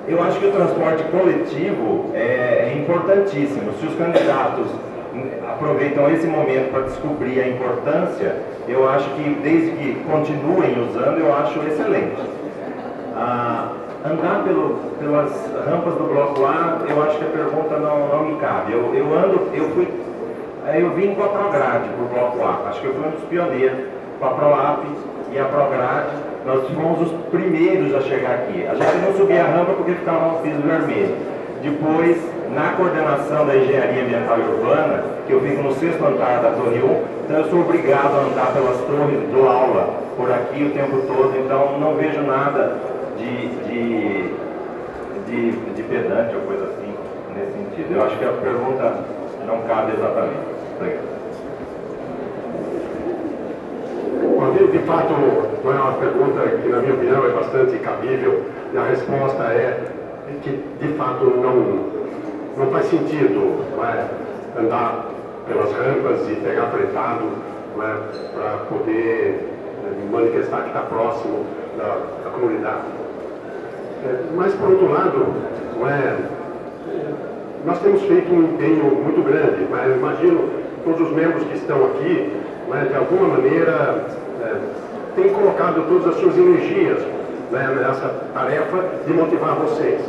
Speaker 5: Eu acho que o transporte coletivo é importantíssimo. Se os candidatos aproveitam esse momento para descobrir a importância, eu acho que desde que continuem usando, eu acho excelente. Andar pelas rampas do bloco A, eu acho que a pergunta não me cabe. Eu vim com a Prograde para o bloco A, acho que eu fui um dos pioneiros com a ProAP e a Prograde. Nós fomos os primeiros a chegar aqui. A gente não subia a rampa porque ficava no piso vermelho. Depois, na coordenação da engenharia ambiental e urbana, que eu fico no 6º andar da Torre 1, então eu sou obrigado a andar pelas torres do aula por aqui o tempo todo, então não vejo nada de pedante ou coisa assim nesse sentido. Eu acho que a pergunta não cabe exatamente. Obrigado.
Speaker 3: De fato, não é uma pergunta que, na minha opinião, é bastante cabível, e a resposta é que, de fato, não faz sentido, não é, andar pelas rampas e pegar freitado, não é, para poder manifestar que está próximo da comunidade. Mas, por outro lado, não é, nós temos feito um empenho muito grande, mas eu imagino todos os membros que estão aqui, não é, de alguma maneira, têm colocado todas as suas energias, né, nessa tarefa de motivar vocês.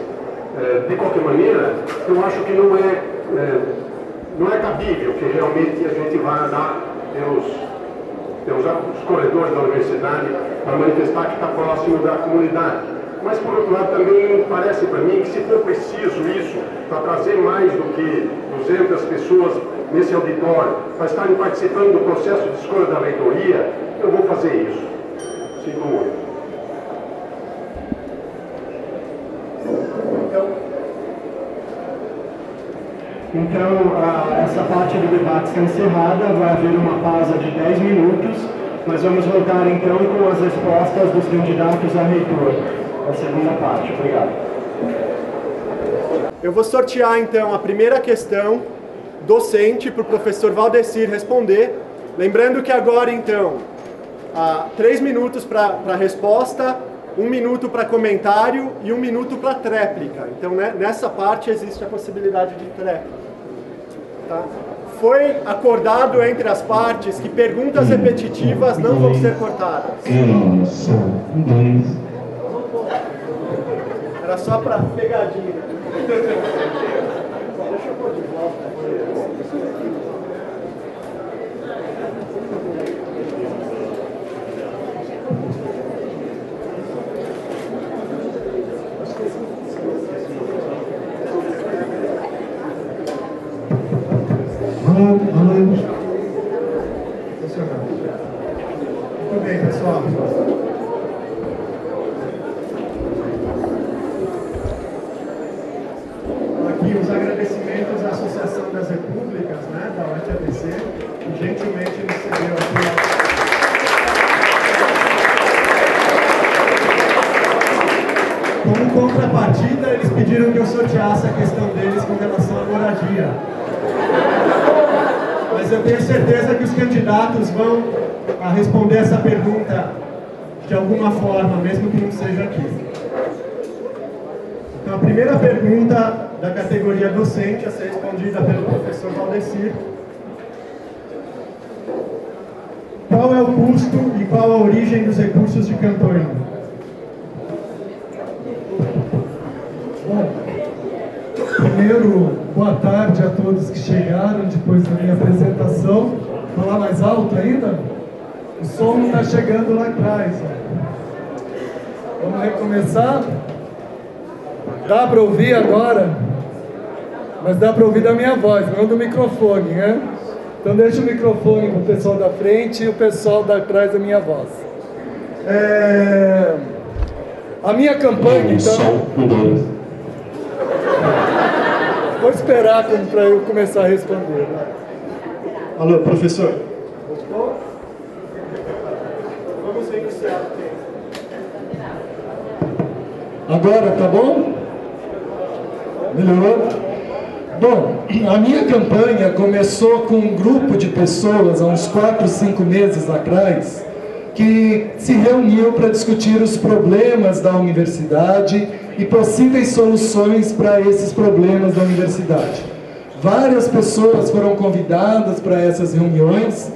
Speaker 3: De qualquer maneira, eu acho que não é cabível que realmente a gente vá andar pelos corredores da universidade para manifestar que está próximo da comunidade. Mas, por outro lado, também parece para mim que, se for preciso isso, para trazer mais do que 200 pessoas nesse auditório, para estarem participando do processo de escolha da reitoria, eu vou fazer isso. Sinto muito.
Speaker 1: Então, essa parte do debate está encerrada, vai haver uma pausa de 10 minutos. Nós vamos voltar então com as respostas dos candidatos a reitor. A segunda parte. Obrigado.
Speaker 2: Eu vou sortear então a primeira questão docente para o professor Valdecir responder. Lembrando que agora então, 3 minutos para a resposta, 1 minuto para comentário e 1 minuto para tréplica. Então, né, nessa parte existe a possibilidade de tréplica. Tá? Foi acordado entre as partes que perguntas repetitivas não vão ser cortadas. Era só para pegadinha. Deixa eu pôr de volta.
Speaker 1: Muito bem, pessoal. Aqui os agradecimentos à Associação das Repúblicas, né, da UFABC, que gentilmente nos cedeu aqui. Como contrapartida, eles pediram que eu sorteasse a questão deles com relação à moradia. Mas eu tenho certeza que os candidatos vão responder essa pergunta de alguma forma, mesmo que não seja aqui. Então, a primeira pergunta da categoria docente a ser respondida pelo professor Valdecir: qual é o custo e qual a origem dos recursos de Campanha? Bom, primeiro,
Speaker 2: Boa tarde a todos que chegaram depois da minha apresentação. Falar mais alto ainda? O som não está chegando lá atrás. Ó. Vamos recomeçar? Dá para ouvir agora? Mas dá para ouvir da minha voz, não do microfone, né? Então deixa o microfone para o pessoal da frente e o pessoal da trás da minha voz. A minha campanha, então... Vou esperar para eu começar a responder.
Speaker 1: Alô, professor.
Speaker 2: Vamos iniciar. Agora, tá bom? Melhorou? Bom, a minha campanha começou com um grupo de pessoas, há uns 4, 5 meses atrás, que se reuniu para discutir os problemas da universidade e possíveis soluções para esses problemas da universidade. Várias pessoas foram convidadas para essas reuniões.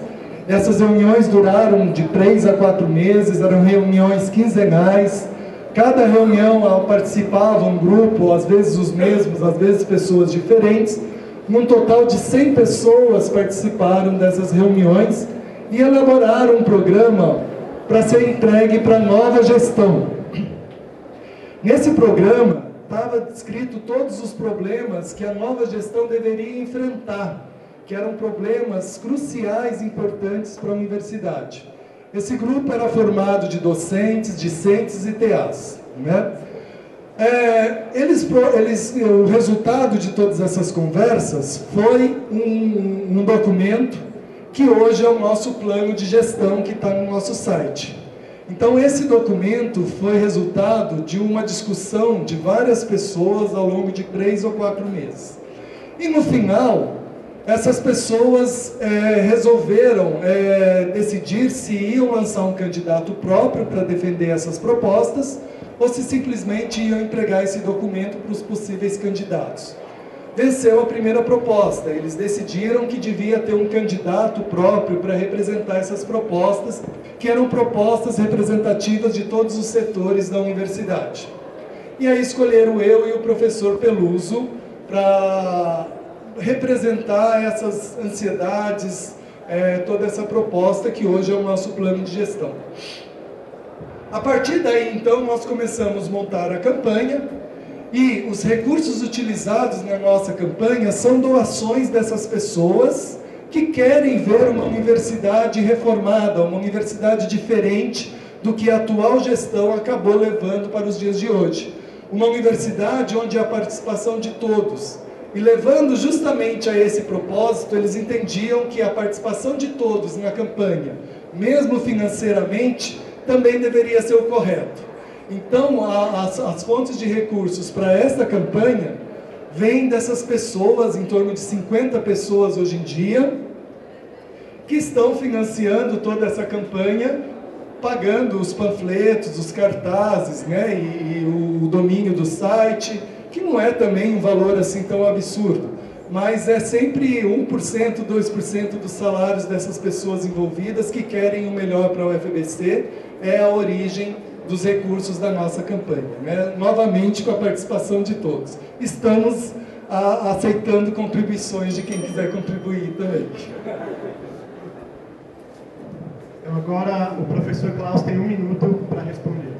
Speaker 2: Essas reuniões duraram de 3 a 4 meses, eram reuniões quinzenais. Cada reunião participava um grupo, às vezes os mesmos, às vezes pessoas diferentes. Num total de 100 pessoas participaram dessas reuniões e elaboraram um programa para ser entregue para a nova gestão. Nesse programa estava descrito todos os problemas que a nova gestão deveria enfrentar, que eram problemas cruciais e importantes para a universidade. Esse grupo era formado de docentes, discentes e TAs, né? O resultado de todas essas conversas foi um documento que hoje é o nosso plano de gestão que está no nosso site. Então esse documento foi resultado de uma discussão de várias pessoas ao longo de 3 ou 4 meses. E no final, essas pessoas resolveram decidir se iam lançar um candidato próprio para defender essas propostas ou se simplesmente iam entregar esse documento para os possíveis candidatos. Venceu a primeira proposta, eles decidiram que devia ter um candidato próprio para representar essas propostas, que eram propostas representativas de todos os setores da universidade. E aí escolheram eu e o professor Peluso para representar essas ansiedades, toda essa proposta que hoje é o nosso plano de gestão. A partir daí, então, nós começamos a montar a campanha e os recursos utilizados na nossa campanha são doações dessas pessoas que querem ver uma universidade reformada, uma universidade diferente do que a atual gestão acabou levando para os dias de hoje. Uma universidade onde há participação de todos. E levando justamente a esse propósito, eles entendiam que a participação de todos na campanha, mesmo financeiramente, também deveria ser o correto. Então, as fontes de recursos para esta campanha vêm dessas pessoas, em torno de 50 pessoas hoje em dia, que estão financiando toda essa campanha, pagando os panfletos, os cartazes, né, e o domínio do site, que não é também um valor assim tão absurdo, mas é sempre 1%, 2% dos salários dessas pessoas envolvidas que querem o melhor para a UFBC, é a origem dos recursos da nossa campanha, né? Novamente com a participação de todos. Estamos aceitando contribuições de quem quiser contribuir também.
Speaker 1: Então agora o professor Klaus tem 1 minuto para responder.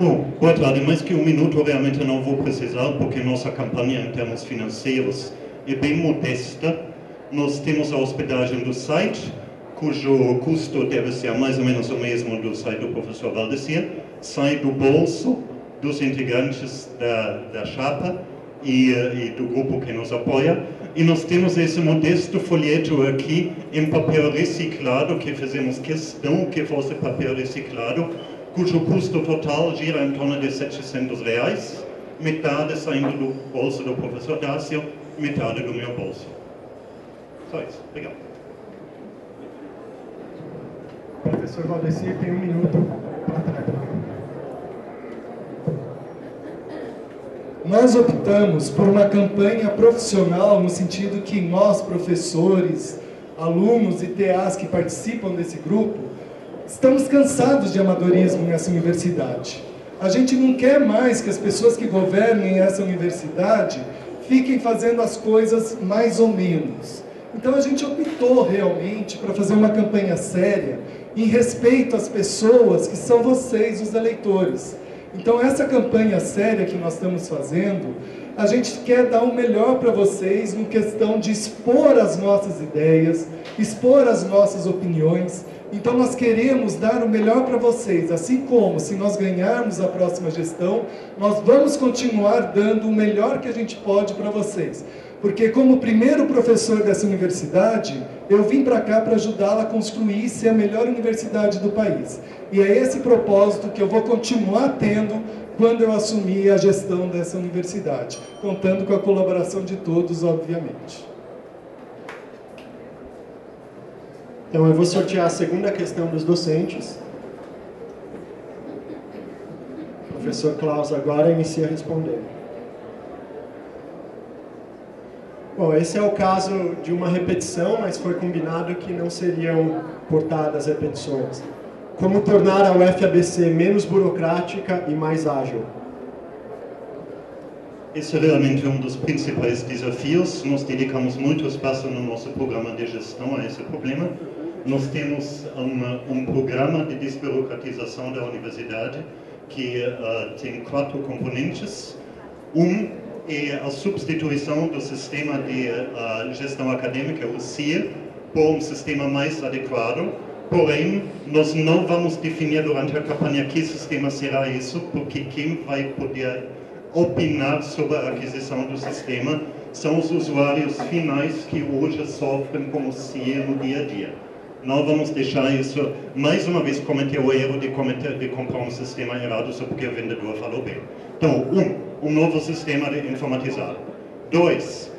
Speaker 4: Bom, boa tarde. Mais que 1 minuto realmente eu não vou precisar, porque nossa campanha em termos financeiros é bem modesta. Nós temos a hospedagem do site, cujo custo deve ser mais ou menos o mesmo do site do professor Valdecir, sai do bolso dos integrantes da chapa e do grupo que nos apoia. E nós temos esse modesto folheto aqui em papel reciclado, que fizemos questão que fosse papel reciclado, cujo custo total gira em torno de R$700, metade saindo do bolso do professor Dácio, metade do meu bolso. Só isso. Obrigado.
Speaker 1: O professor Valdecir tem 1 minuto para trás.
Speaker 2: Nós optamos por uma campanha profissional no sentido que nós, professores, alunos e TAs que participam desse grupo, estamos cansados de amadorismo nessa universidade. A gente não quer mais que as pessoas que governem essa universidade
Speaker 6: fiquem fazendo as coisas mais ou menos. Então a gente optou realmente para fazer uma campanha séria em respeito às pessoas que são vocês, os eleitores. Então essa campanha séria que nós estamos fazendo, a gente quer dar o melhor para vocês em questão de expor as nossas ideias, expor as nossas opiniões. Então nós queremos dar o melhor para vocês, assim como se nós ganharmos a próxima gestão, nós vamos continuar dando o melhor que a gente pode para vocês. Porque como primeiro professor dessa universidade, eu vim para cá para ajudá-la a construir e ser a melhor universidade do país. E é esse propósito que eu vou continuar tendo quando eu assumir a gestão dessa universidade, contando com a colaboração de todos, obviamente.
Speaker 1: Então eu vou sortear a segunda questão dos docentes. O professor Klaus agora inicia respondendo. Bom, esse é o caso de uma repetição, mas foi combinado que não seriam cortadas repetições. Como tornar a UFABC menos burocrática e mais ágil?
Speaker 4: Esse é realmente um dos principais desafios. Nós dedicamos muito espaço no nosso programa de gestão a esse problema. Nós temos um programa de desburocratização da universidade que tem 4 componentes. É a substituição do sistema de gestão acadêmica, o CIE, por um sistema mais adequado. Porém, nós não vamos definir durante a campanha que sistema será isso, porque quem vai poder opinar sobre a aquisição do sistema são os usuários finais que hoje sofrem com o CIE no dia a dia. Não vamos deixar isso, mais uma vez, cometer o erro de comprar um sistema errado só porque o vendedor falou bem. Então, um novo sistema informatizado. 2,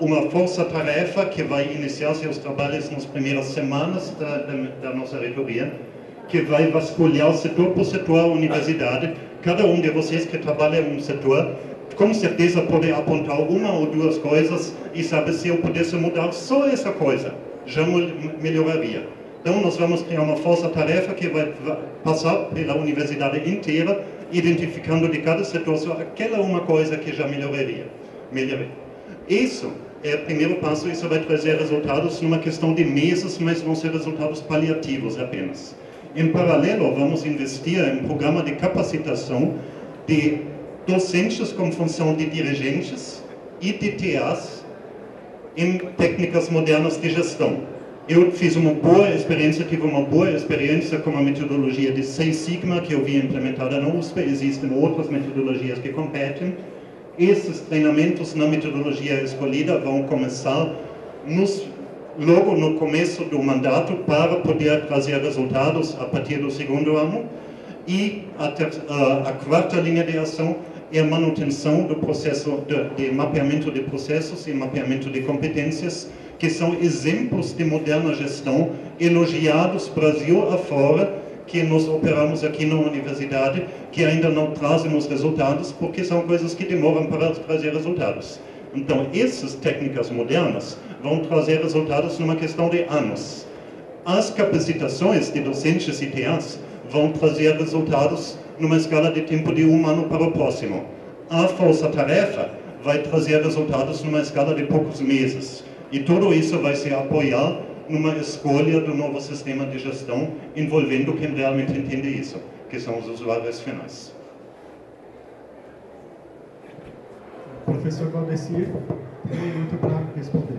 Speaker 4: uma força-tarefa que vai iniciar seus trabalhos nas primeiras semanas da nossa reitoria, que vai vasculhar setor por setor a universidade. Cada um de vocês que trabalha em um setor, com certeza pode apontar uma ou 2 coisas e sabe, se eu pudesse mudar só essa coisa, já melhoraria. Então nós vamos criar uma força-tarefa que vai passar pela universidade inteira, identificando de cada setor só aquela uma coisa que já melhoraria. Isso é o primeiro passo, isso vai trazer resultados numa questão de meses, mas vão ser resultados paliativos apenas. Em paralelo, vamos investir em um programa de capacitação de docentes com função de dirigentes e de TAs em técnicas modernas de gestão. Eu fiz uma boa experiência, tive uma boa experiência com a metodologia de Seis Sigma, que eu vi implementada na USP. Existem outras metodologias que competem. Esses treinamentos na metodologia escolhida vão começar logo no começo do mandato para poder trazer resultados a partir do 2º ano. E a quarta linha de ação é a manutenção do processo de mapeamento de processos e mapeamento de competências, que são exemplos de moderna gestão, elogiados Brasil afora, que nós operamos aqui na universidade, que ainda não trazem os resultados, porque são coisas que demoram para trazer resultados. Então, essas técnicas modernas vão trazer resultados numa questão de anos. As capacitações de docentes e TAs vão trazer resultados numa escala de tempo de 1 ano para o próximo. A força-tarefa vai trazer resultados numa escala de poucos meses. E tudo isso vai se apoiar numa escolha do novo sistema de gestão, envolvendo quem realmente entende isso, que são os usuários finais.
Speaker 1: Professor Valdecir, tem 1 minuto para responder.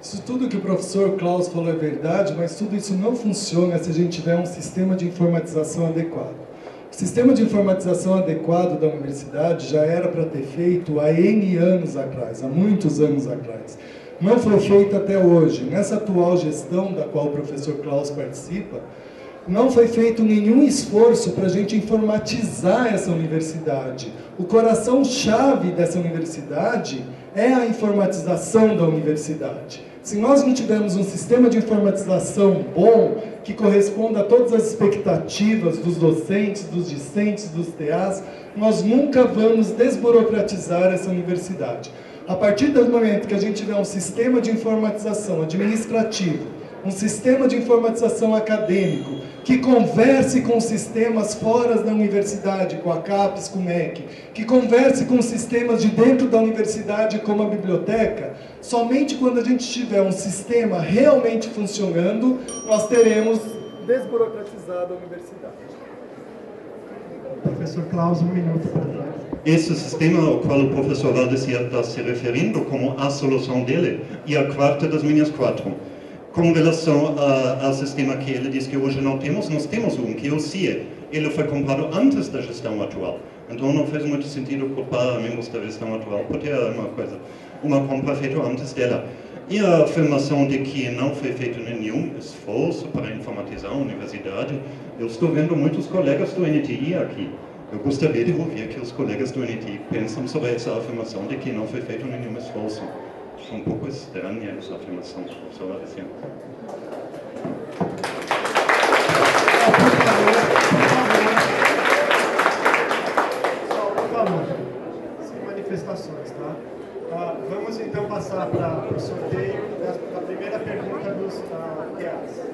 Speaker 6: Isso tudo que o professor Klaus falou é verdade, mas tudo isso não funciona se a gente tiver um sistema de informatização adequado. O sistema de informatização adequado da universidade já era para ter feito há N anos atrás, há muitos anos atrás. Não foi feito até hoje. Nessa atual gestão da qual o professor Klaus participa, não foi feito nenhum esforço para a gente informatizar essa universidade. O coração-chave dessa universidade é a informatização da universidade. Se nós não tivermos um sistema de informatização bom, que corresponda a todas as expectativas dos docentes, dos discentes, dos TAs, nós nunca vamos desburocratizar essa universidade. A partir do momento que a gente tiver um sistema de informatização administrativo, um sistema de informatização acadêmico que converse com sistemas fora da universidade, com a CAPES, com o MEC, que converse com sistemas de dentro da universidade, como a biblioteca, somente quando a gente tiver um sistema realmente funcionando, nós teremos desburocratizado a universidade.
Speaker 1: Professor Klaus, um minuto, por favor.
Speaker 4: Esse sistema ao qual o professor Valdecir está se referindo como a solução dele e a quarta das minhas 4. Com relação ao sistema que ele diz que hoje não temos, nós temos um, que é o CIE. Ele foi comprado antes da gestão atual. Então não faz muito sentido culpar membros da gestão atual, porque é uma compra feita antes dela. E a afirmação de que não foi feito nenhum esforço para informatizar a universidade, eu estou vendo muitos colegas do NTI aqui. Eu gostaria de ouvir que os colegas do NTI pensam sobre essa afirmação de que não foi feito nenhum esforço. É um pouco estranha essa afirmação, só a dizer.
Speaker 1: Por favor, sem manifestações, tá? Vamos então passar para o sorteio da primeira pergunta dos TAs.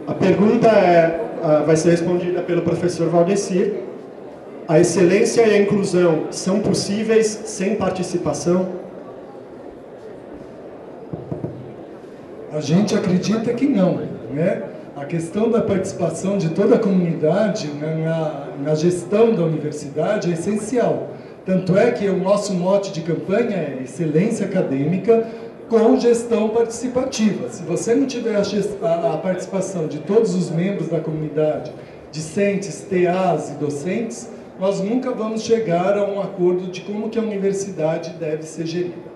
Speaker 1: A pergunta vai ser respondida pelo professor Valdecir. A excelência e a inclusão são possíveis sem participação?
Speaker 6: A gente acredita que não, né? A questão da participação de toda a comunidade na gestão da universidade é essencial. Tanto é que o nosso mote de campanha é excelência acadêmica com gestão participativa. Se você não tiver a participação de todos os membros da comunidade, discentes, TAs e docentes, nós nunca vamos chegar a um acordo de como que a universidade deve ser gerida.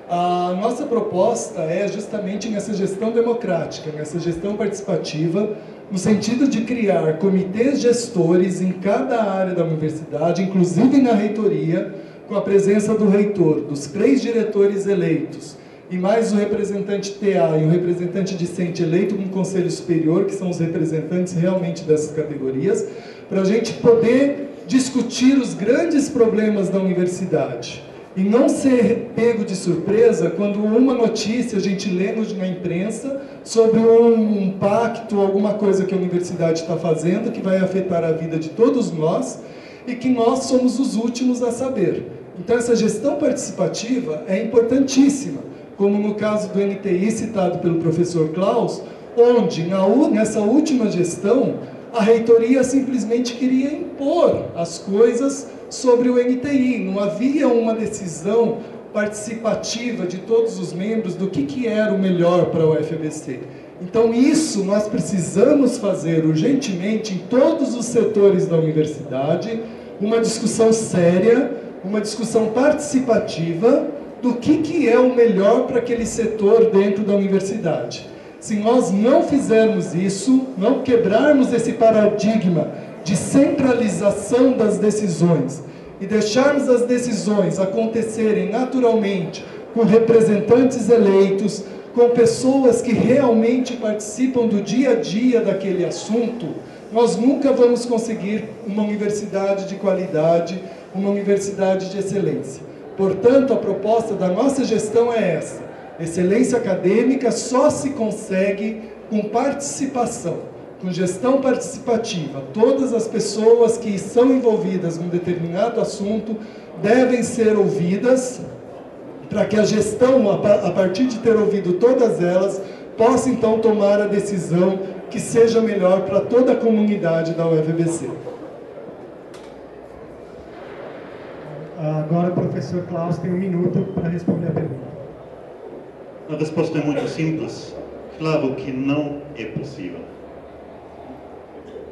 Speaker 6: A nossa proposta é justamente nessa gestão democrática, nessa gestão participativa, no sentido de criar comitês gestores em cada área da universidade, inclusive na reitoria, com a presença do reitor, dos 3 diretores eleitos, e mais o representante TA e o representante discente eleito no Conselho Superior, que são os representantes realmente dessas categorias, para a gente poder discutir os grandes problemas da universidade. E não ser pego de surpresa quando uma notícia a gente lê na imprensa sobre um pacto, alguma coisa que a universidade está fazendo, que vai afetar a vida de todos nós, e que nós somos os últimos a saber. Então essa gestão participativa é importantíssima, como no caso do NTI citado pelo professor Klaus, onde nessa última gestão a reitoria simplesmente queria impor as coisas sobre o NTI, não havia uma decisão participativa de todos os membros do que era o melhor para o UFABC. Então isso nós precisamos fazer urgentemente em todos os setores da universidade, uma discussão séria, uma discussão participativa do que é o melhor para aquele setor dentro da universidade. Se nós não fizermos isso, não quebrarmos esse paradigma de centralização das decisões e deixarmos as decisões acontecerem naturalmente com representantes eleitos, com pessoas que realmente participam do dia a dia daquele assunto, nós nunca vamos conseguir uma universidade de qualidade, uma universidade de excelência. Portanto, a proposta da nossa gestão é essa. Excelência acadêmica só se consegue com participação, com gestão participativa. Todas as pessoas que são envolvidas num determinado assunto devem ser ouvidas para que a gestão, a partir de ter ouvido todas elas, possa então tomar a decisão que seja melhor para toda a comunidade da UFABC.
Speaker 1: Agora o professor Klaus tem 1 minuto para responder a pergunta.
Speaker 4: A resposta é muito simples. Claro que não é possível.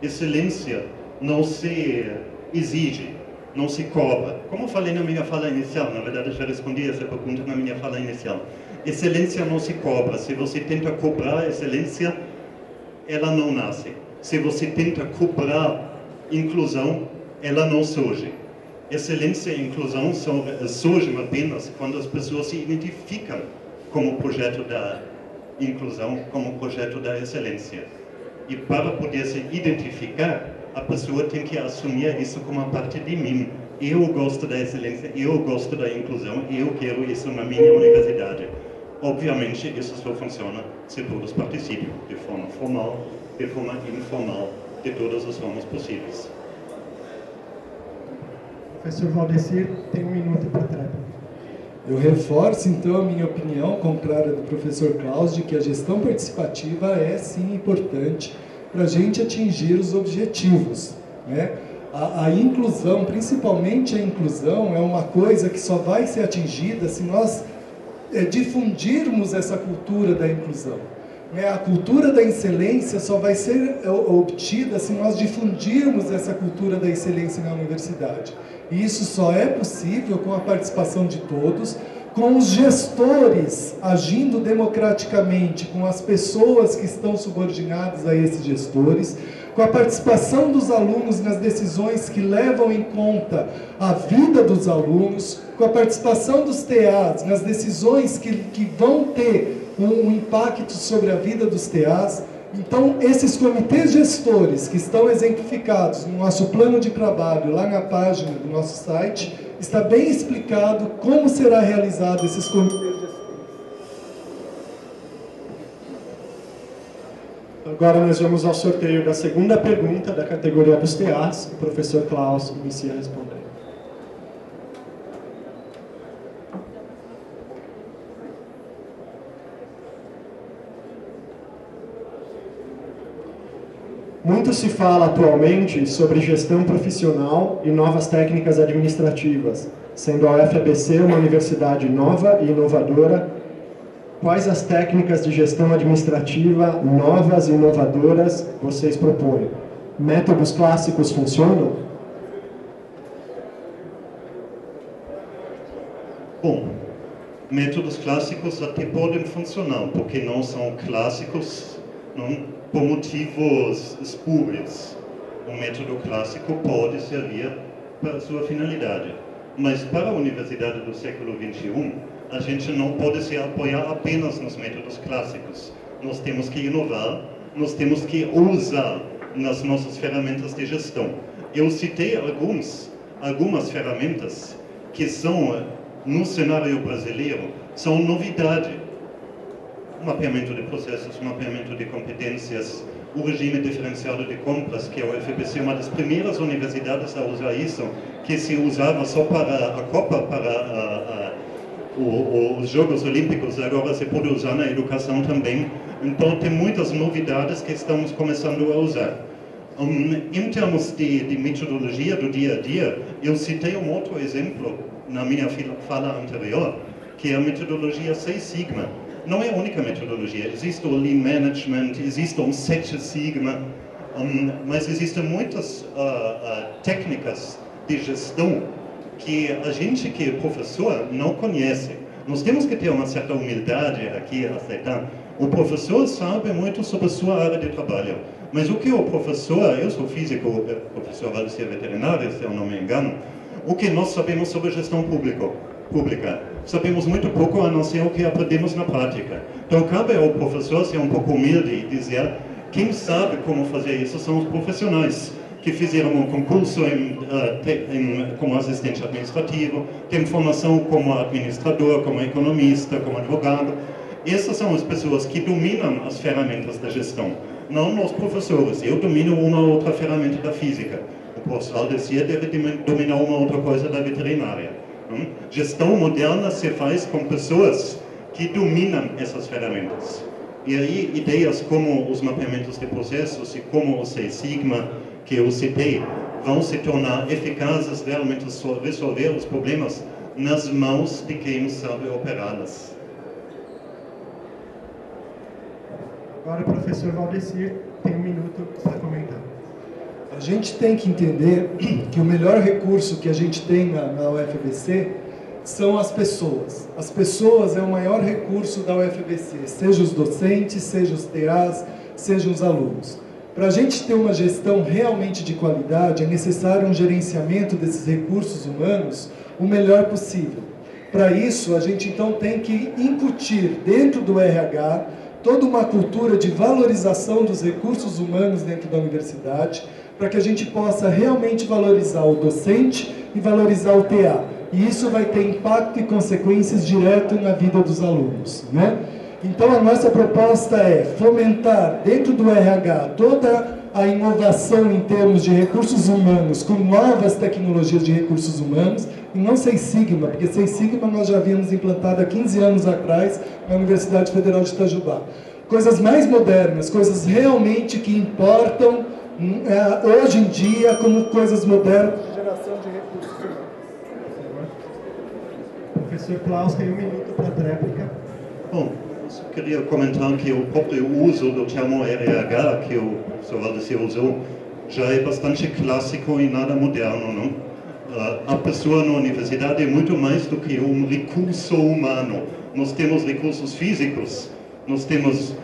Speaker 4: Excelência não se exige, não se cobra. Como eu falei na minha fala inicial, na verdade eu já respondi essa pergunta na minha fala inicial. Excelência não se cobra. Se você tenta cobrar excelência, ela não nasce. Se você tenta cobrar inclusão, ela não surge. Excelência e inclusão surgem apenas quando as pessoas se identificam como projeto da inclusão como projeto da excelência. E para poder se identificar, a pessoa tem que assumir isso como uma parte de mim. Eu gosto da excelência, eu gosto da inclusão, eu quero isso na minha universidade. Obviamente, isso só funciona se todos participam, de forma formal, de forma informal, de todas as formas possíveis.
Speaker 1: Professor Valdecir, tem 1 minuto para trás.
Speaker 6: Eu reforço, então, a minha opinião contrária do professor Klaus, de que a gestão participativa é, sim, importante para a gente atingir os objetivos, né? A inclusão, principalmente a inclusão, é uma coisa que só vai ser atingida se nós difundirmos essa cultura da inclusão. A cultura da excelência só vai ser obtida se nós difundirmos essa cultura da excelência na universidade. E isso só é possível com a participação de todos, com os gestores agindo democraticamente, com as pessoas que estão subordinadas a esses gestores, com a participação dos alunos nas decisões que levam em conta a vida dos alunos, com a participação dos TAs nas decisões que vão ter um impacto sobre a vida dos TAs. Então, esses comitês gestores que estão exemplificados no nosso plano de trabalho, lá na página do nosso site, está bem explicado como será realizado esses comitês gestores.
Speaker 1: Agora nós vamos ao sorteio da segunda pergunta da categoria dos TAs. O professor Klaus inicia a responder. Muito se fala atualmente sobre gestão profissional e novas técnicas administrativas, sendo a UFABC uma universidade nova e inovadora. Quais as técnicas de gestão administrativa novas e inovadoras vocês propõem? Métodos clássicos funcionam?
Speaker 4: Bom, métodos clássicos até podem funcionar, porque não são clássicos, não? Por motivos espúrios. O método clássico pode servir para a sua finalidade, mas para a universidade do século XXI, a gente não pode se apoiar apenas nos métodos clássicos. Nós temos que inovar, nós temos que usar nas nossas ferramentas de gestão. Eu citei algumas ferramentas que são, no cenário brasileiro, são novidade. O mapeamento de processos, o mapeamento de competências, o regime diferenciado de compras, que a UFABC é uma das primeiras universidades a usar isso, que se usava só para a Copa, para os Jogos Olímpicos, agora se pode usar na educação também. Então tem muitas novidades que estamos começando a usar. Em termos de metodologia do dia a dia, eu citei um outro exemplo na minha fala anterior, que é a metodologia Seis Sigma. Não é a única metodologia, existe o Lean Management, existe o Sete Sigma, mas existem muitas técnicas de gestão que a gente que é professor não conhece. Nós temos que ter uma certa humildade aqui a aceitar. O professor sabe muito sobre a sua área de trabalho, mas o que o professor, eu sou físico, o professor Valdecir veterinário, se eu não me engano, o que nós sabemos sobre gestão pública? Sabemos muito pouco, a não ser o que aprendemos na prática. Então, cabe ao professor ser um pouco humilde e dizer, quem sabe como fazer isso são os profissionais, que fizeram um concurso como assistente administrativo, tem formação como administrador, como economista, como advogado. Essas são as pessoas que dominam as ferramentas da gestão, não nós professores. Eu domino uma ou outra ferramenta da física. O professor Valdecir deve dominar uma outra coisa da veterinária. Gestão moderna se faz com pessoas que dominam essas ferramentas. E aí, ideias como os mapeamentos de processos e como o Seis Sigma, que eu citei, vão se tornar eficazes realmente resolver os problemas nas mãos de quem sabe operá-las.
Speaker 1: Agora o professor Valdecir tem 1 minuto para comentar.
Speaker 6: A gente tem que entender que o melhor recurso que a gente tem na UFABC são as pessoas. As pessoas é o maior recurso da UFABC, seja os docentes, seja os TAs, sejam os alunos. Para a gente ter uma gestão realmente de qualidade, é necessário um gerenciamento desses recursos humanos o melhor possível. Para isso, a gente então tem que incutir dentro do RH toda uma cultura de valorização dos recursos humanos dentro da universidade, para que a gente possa realmente valorizar o docente e valorizar o TA. E isso vai ter impacto e consequências direto na vida dos alunos, né? Então, a nossa proposta é fomentar dentro do RH toda a inovação em termos de recursos humanos, com novas tecnologias de recursos humanos, e não Seis Sigma, porque Seis Sigma nós já havíamos implantado há 15 anos atrás na Universidade Federal de Itajubá. Coisas mais modernas, coisas realmente que importam hoje em dia como coisas modernas de geração de recursos humanos.
Speaker 1: Professor Klaus, tem 1 minuto para a réplica.
Speaker 4: Bom, eu queria comentar que o próprio uso do termo RH, que o professor Valdecir usou, já é bastante clássico e nada moderno, não? A pessoa na universidade é muito mais do que um recurso humano. Nós temos recursos físicos, nós temos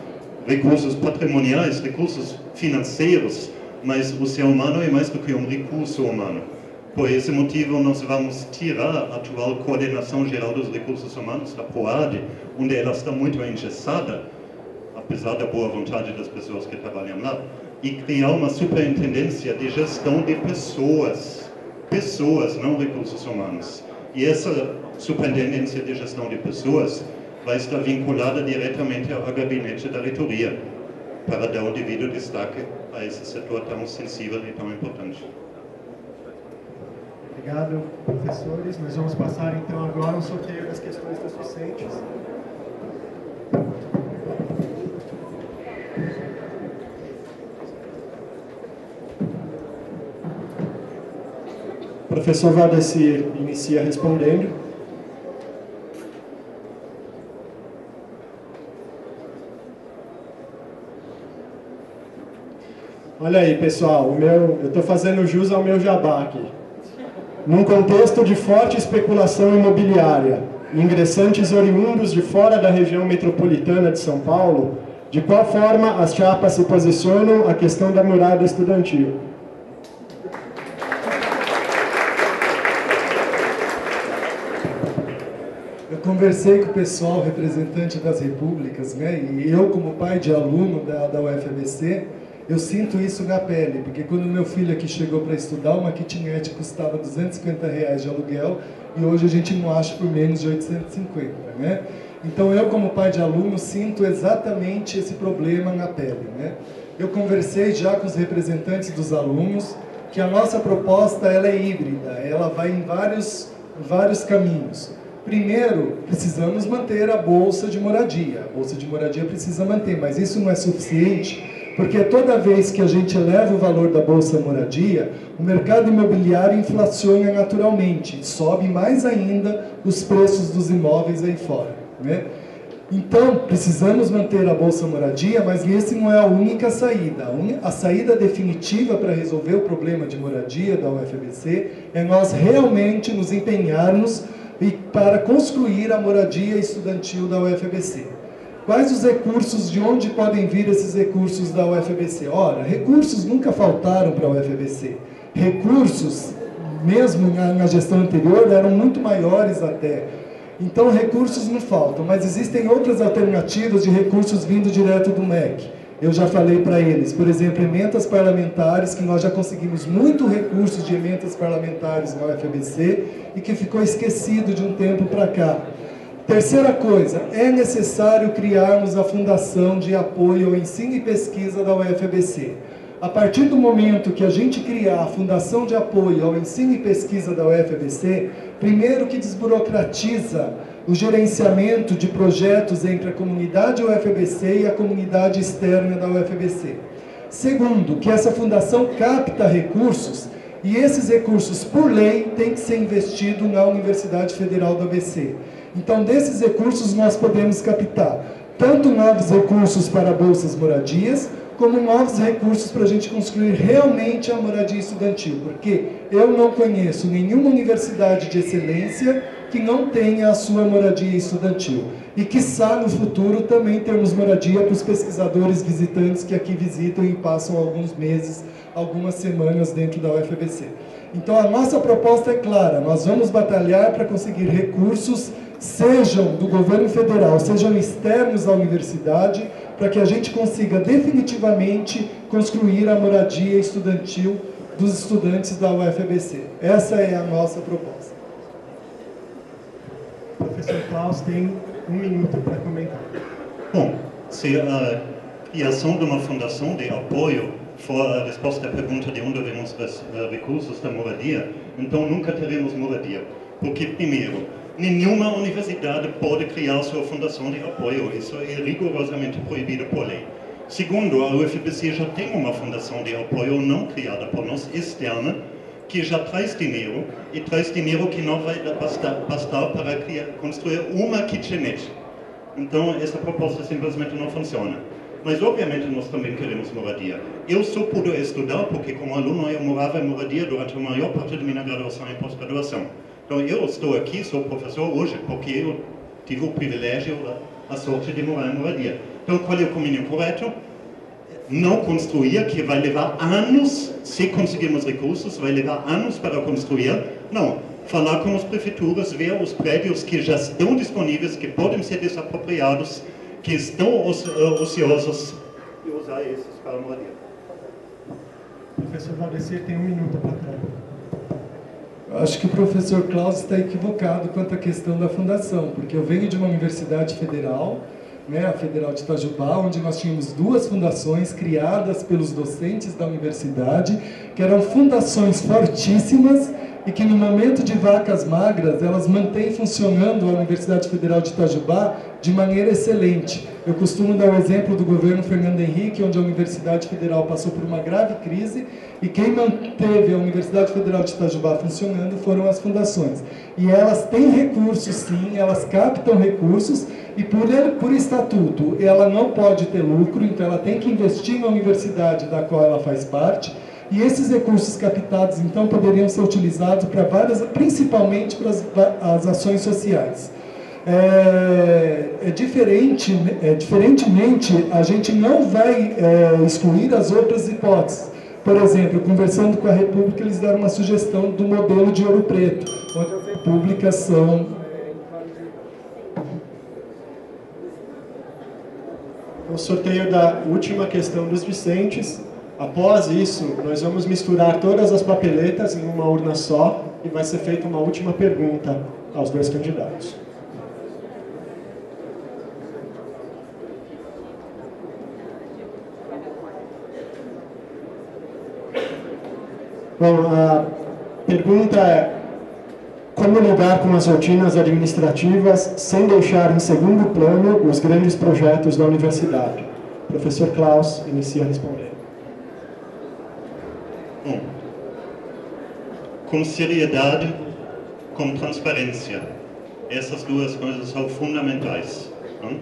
Speaker 4: recursos patrimoniais, recursos financeiros, mas o ser humano é mais do que um recurso humano. Por esse motivo, nós vamos tirar a atual Coordenação Geral dos Recursos Humanos da PROAD, onde ela está muito engessada, apesar da boa vontade das pessoas que trabalham lá, e criar uma superintendência de gestão de pessoas, não recursos humanos. E essa superintendência de gestão de pessoas vai estar vinculada diretamente ao gabinete da reitoria, para dar o devido destaque a esse setor tão sensível e tão importante.
Speaker 1: Obrigado, professores. Nós vamos passar então agora ao sorteio das questões dos docentes. O professor Valdecir inicia respondendo. Olha aí, pessoal, eu estou fazendo jus ao meu jabá aqui. Num contexto de forte especulação imobiliária, ingressantes oriundos de fora da região metropolitana de São Paulo, de qual forma as chapas se posicionam à questão da morada estudantil?
Speaker 6: Eu conversei com o pessoal representante das repúblicas, né? E eu, como pai de aluno da UFABC, eu sinto isso na pele, porque quando meu filho aqui chegou para estudar, uma kitnet custava R$250 de aluguel e hoje a gente não acha por menos de 850, né? Então eu, como pai de aluno, sinto exatamente esse problema na pele, né? Eu conversei já com os representantes dos alunos que a nossa proposta ela é híbrida, ela vai em vários caminhos. Primeiro, precisamos manter a bolsa de moradia. A bolsa de moradia precisa manter, mas isso não é suficiente, porque toda vez que a gente eleva o valor da Bolsa Moradia, o mercado imobiliário inflaciona naturalmente, sobe mais ainda os preços dos imóveis aí fora, né? Então, precisamos manter a Bolsa Moradia, mas essa não é a única saída. A saída definitiva para resolver o problema de moradia da UFABC é nós realmente nos empenharmos para construir a moradia estudantil da UFABC. Quais os recursos, de onde podem vir esses recursos da UFABC? Ora, recursos nunca faltaram para a UFABC. Recursos, mesmo na gestão anterior, eram muito maiores até. Então, recursos não faltam, mas existem outras alternativas de recursos vindo direto do MEC. Eu já falei para eles, por exemplo, emendas parlamentares, que nós já conseguimos muito recursos de emendas parlamentares na UFABC e que ficou esquecido de um tempo para cá. Terceira coisa, é necessário criarmos a Fundação de Apoio ao Ensino e Pesquisa da UFABC. A partir do momento que a gente criar a Fundação de Apoio ao Ensino e Pesquisa da UFABC, primeiro que desburocratiza o gerenciamento de projetos entre a comunidade UFABC e a comunidade externa da UFABC. Segundo, que essa fundação capta recursos e esses recursos, por lei, têm que ser investidos na Universidade Federal do ABC. Então, desses recursos nós podemos captar tanto novos recursos para bolsas moradias, como novos recursos para a gente construir realmente a moradia estudantil, porque eu não conheço nenhuma universidade de excelência que não tenha a sua moradia estudantil. E, quiçá, no futuro, também termos moradia para os pesquisadores visitantes que aqui visitam e passam alguns meses, algumas semanas dentro da UFABC. Então, a nossa proposta é clara, nós vamos batalhar para conseguir recursos sejam do governo federal, sejam externos à universidade, para que a gente consiga definitivamente construir a moradia estudantil dos estudantes da UFABC. Essa é a nossa proposta.
Speaker 1: O professor Klaus tem 1 minuto para comentar.
Speaker 4: Bom, se a criação de uma fundação de apoio for a resposta à pergunta de onde vêm os recursos da moradia, então nunca teremos moradia. Porque, primeiro, nenhuma universidade pode criar sua fundação de apoio. Isso é rigorosamente proibido por lei. Segundo, a UFABC já tem uma fundação de apoio não criada por nós, externa, que já traz dinheiro, e traz dinheiro que não vai bastar para construir uma kitchenette. Então, essa proposta simplesmente não funciona. Mas, obviamente, nós também queremos moradia. Eu só pude estudar porque, como aluno, eu morava em moradia durante a maior parte da minha graduação e pós-graduação. Então, eu estou aqui, sou professor hoje, porque eu tive o privilégio, a sorte de morar em moradia. Então, qual é o caminho correto? Não construir, que vai levar anos, se conseguirmos recursos, vai levar anos para construir. Não, falar com as prefeituras, ver os prédios que já estão disponíveis, que podem ser desapropriados, que estão ociosos, e usar esses para a moradia.
Speaker 1: O professor Valdecir tem 1 minuto para falar.
Speaker 6: Acho que o professor Klaus está equivocado quanto à questão da fundação, porque eu venho de uma universidade federal, né, a Federal de Itajubá, onde nós tínhamos 2 fundações criadas pelos docentes da universidade, que eram fundações fortíssimas e que no momento de vacas magras, elas mantêm funcionando a Universidade Federal de Itajubá de maneira excelente. Eu costumo dar o exemplo do governo Fernando Henrique, onde a Universidade Federal passou por uma grave crise e quem manteve a Universidade Federal de Itajubá funcionando foram as fundações. E elas têm recursos, sim, elas captam recursos e por estatuto ela não pode ter lucro, então ela tem que investir na universidade da qual ela faz parte. E esses recursos captados, então, poderiam ser utilizados para várias, principalmente para as ações sociais. Diferentemente, a gente não vai excluir as outras hipóteses. Por exemplo, conversando com a República, eles deram uma sugestão do modelo de Ouro Preto, onde as repúblicas são...
Speaker 1: O sorteio da última questão dos discentes. Após isso, nós vamos misturar todas as papeletas em uma urna só e vai ser feita uma última pergunta aos 2 candidatos. Bom, a pergunta é: como lidar com as rotinas administrativas sem deixar em segundo plano os grandes projetos da universidade? O professor Klaus inicia a responder.
Speaker 4: Bom, com seriedade, com transparência. Essas 2 coisas são fundamentais. Não?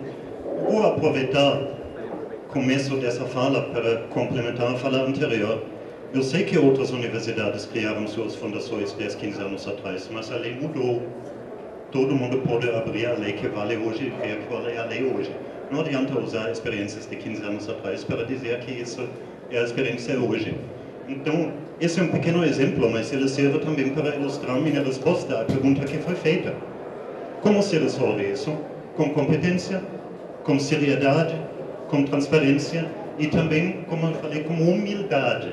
Speaker 4: Vou aproveitar o começo dessa fala para complementar a fala anterior. Eu sei que outras universidades criaram suas fundações 10, 15 anos atrás, mas a lei mudou. Todo mundo pode abrir a lei que vale hoje e ver qual é a lei hoje. Não adianta usar experiências de 15 anos atrás para dizer que isso é a experiência hoje. Então, esse é um pequeno exemplo, mas ele serve também para ilustrar minha resposta à pergunta que foi feita. Como se resolve isso? Com competência, com seriedade, com transparência e também, como eu falei, com humildade.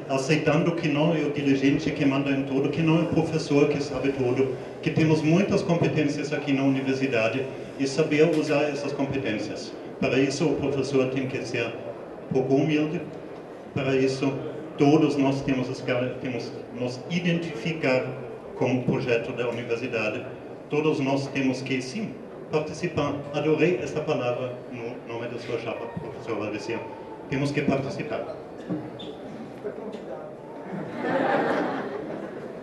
Speaker 4: Aceitando que não é o dirigente que manda em tudo, que não é o professor que sabe tudo, que temos muitas competências aqui na universidade e saber usar essas competências. Para isso, o professor tem que ser um pouco humilde. Para isso, todos nós temos nos identificar como projeto da universidade. Todos nós temos que, sim, participar. Adorei esta palavra no nome da sua chapa, professor Valdecir. Temos que participar.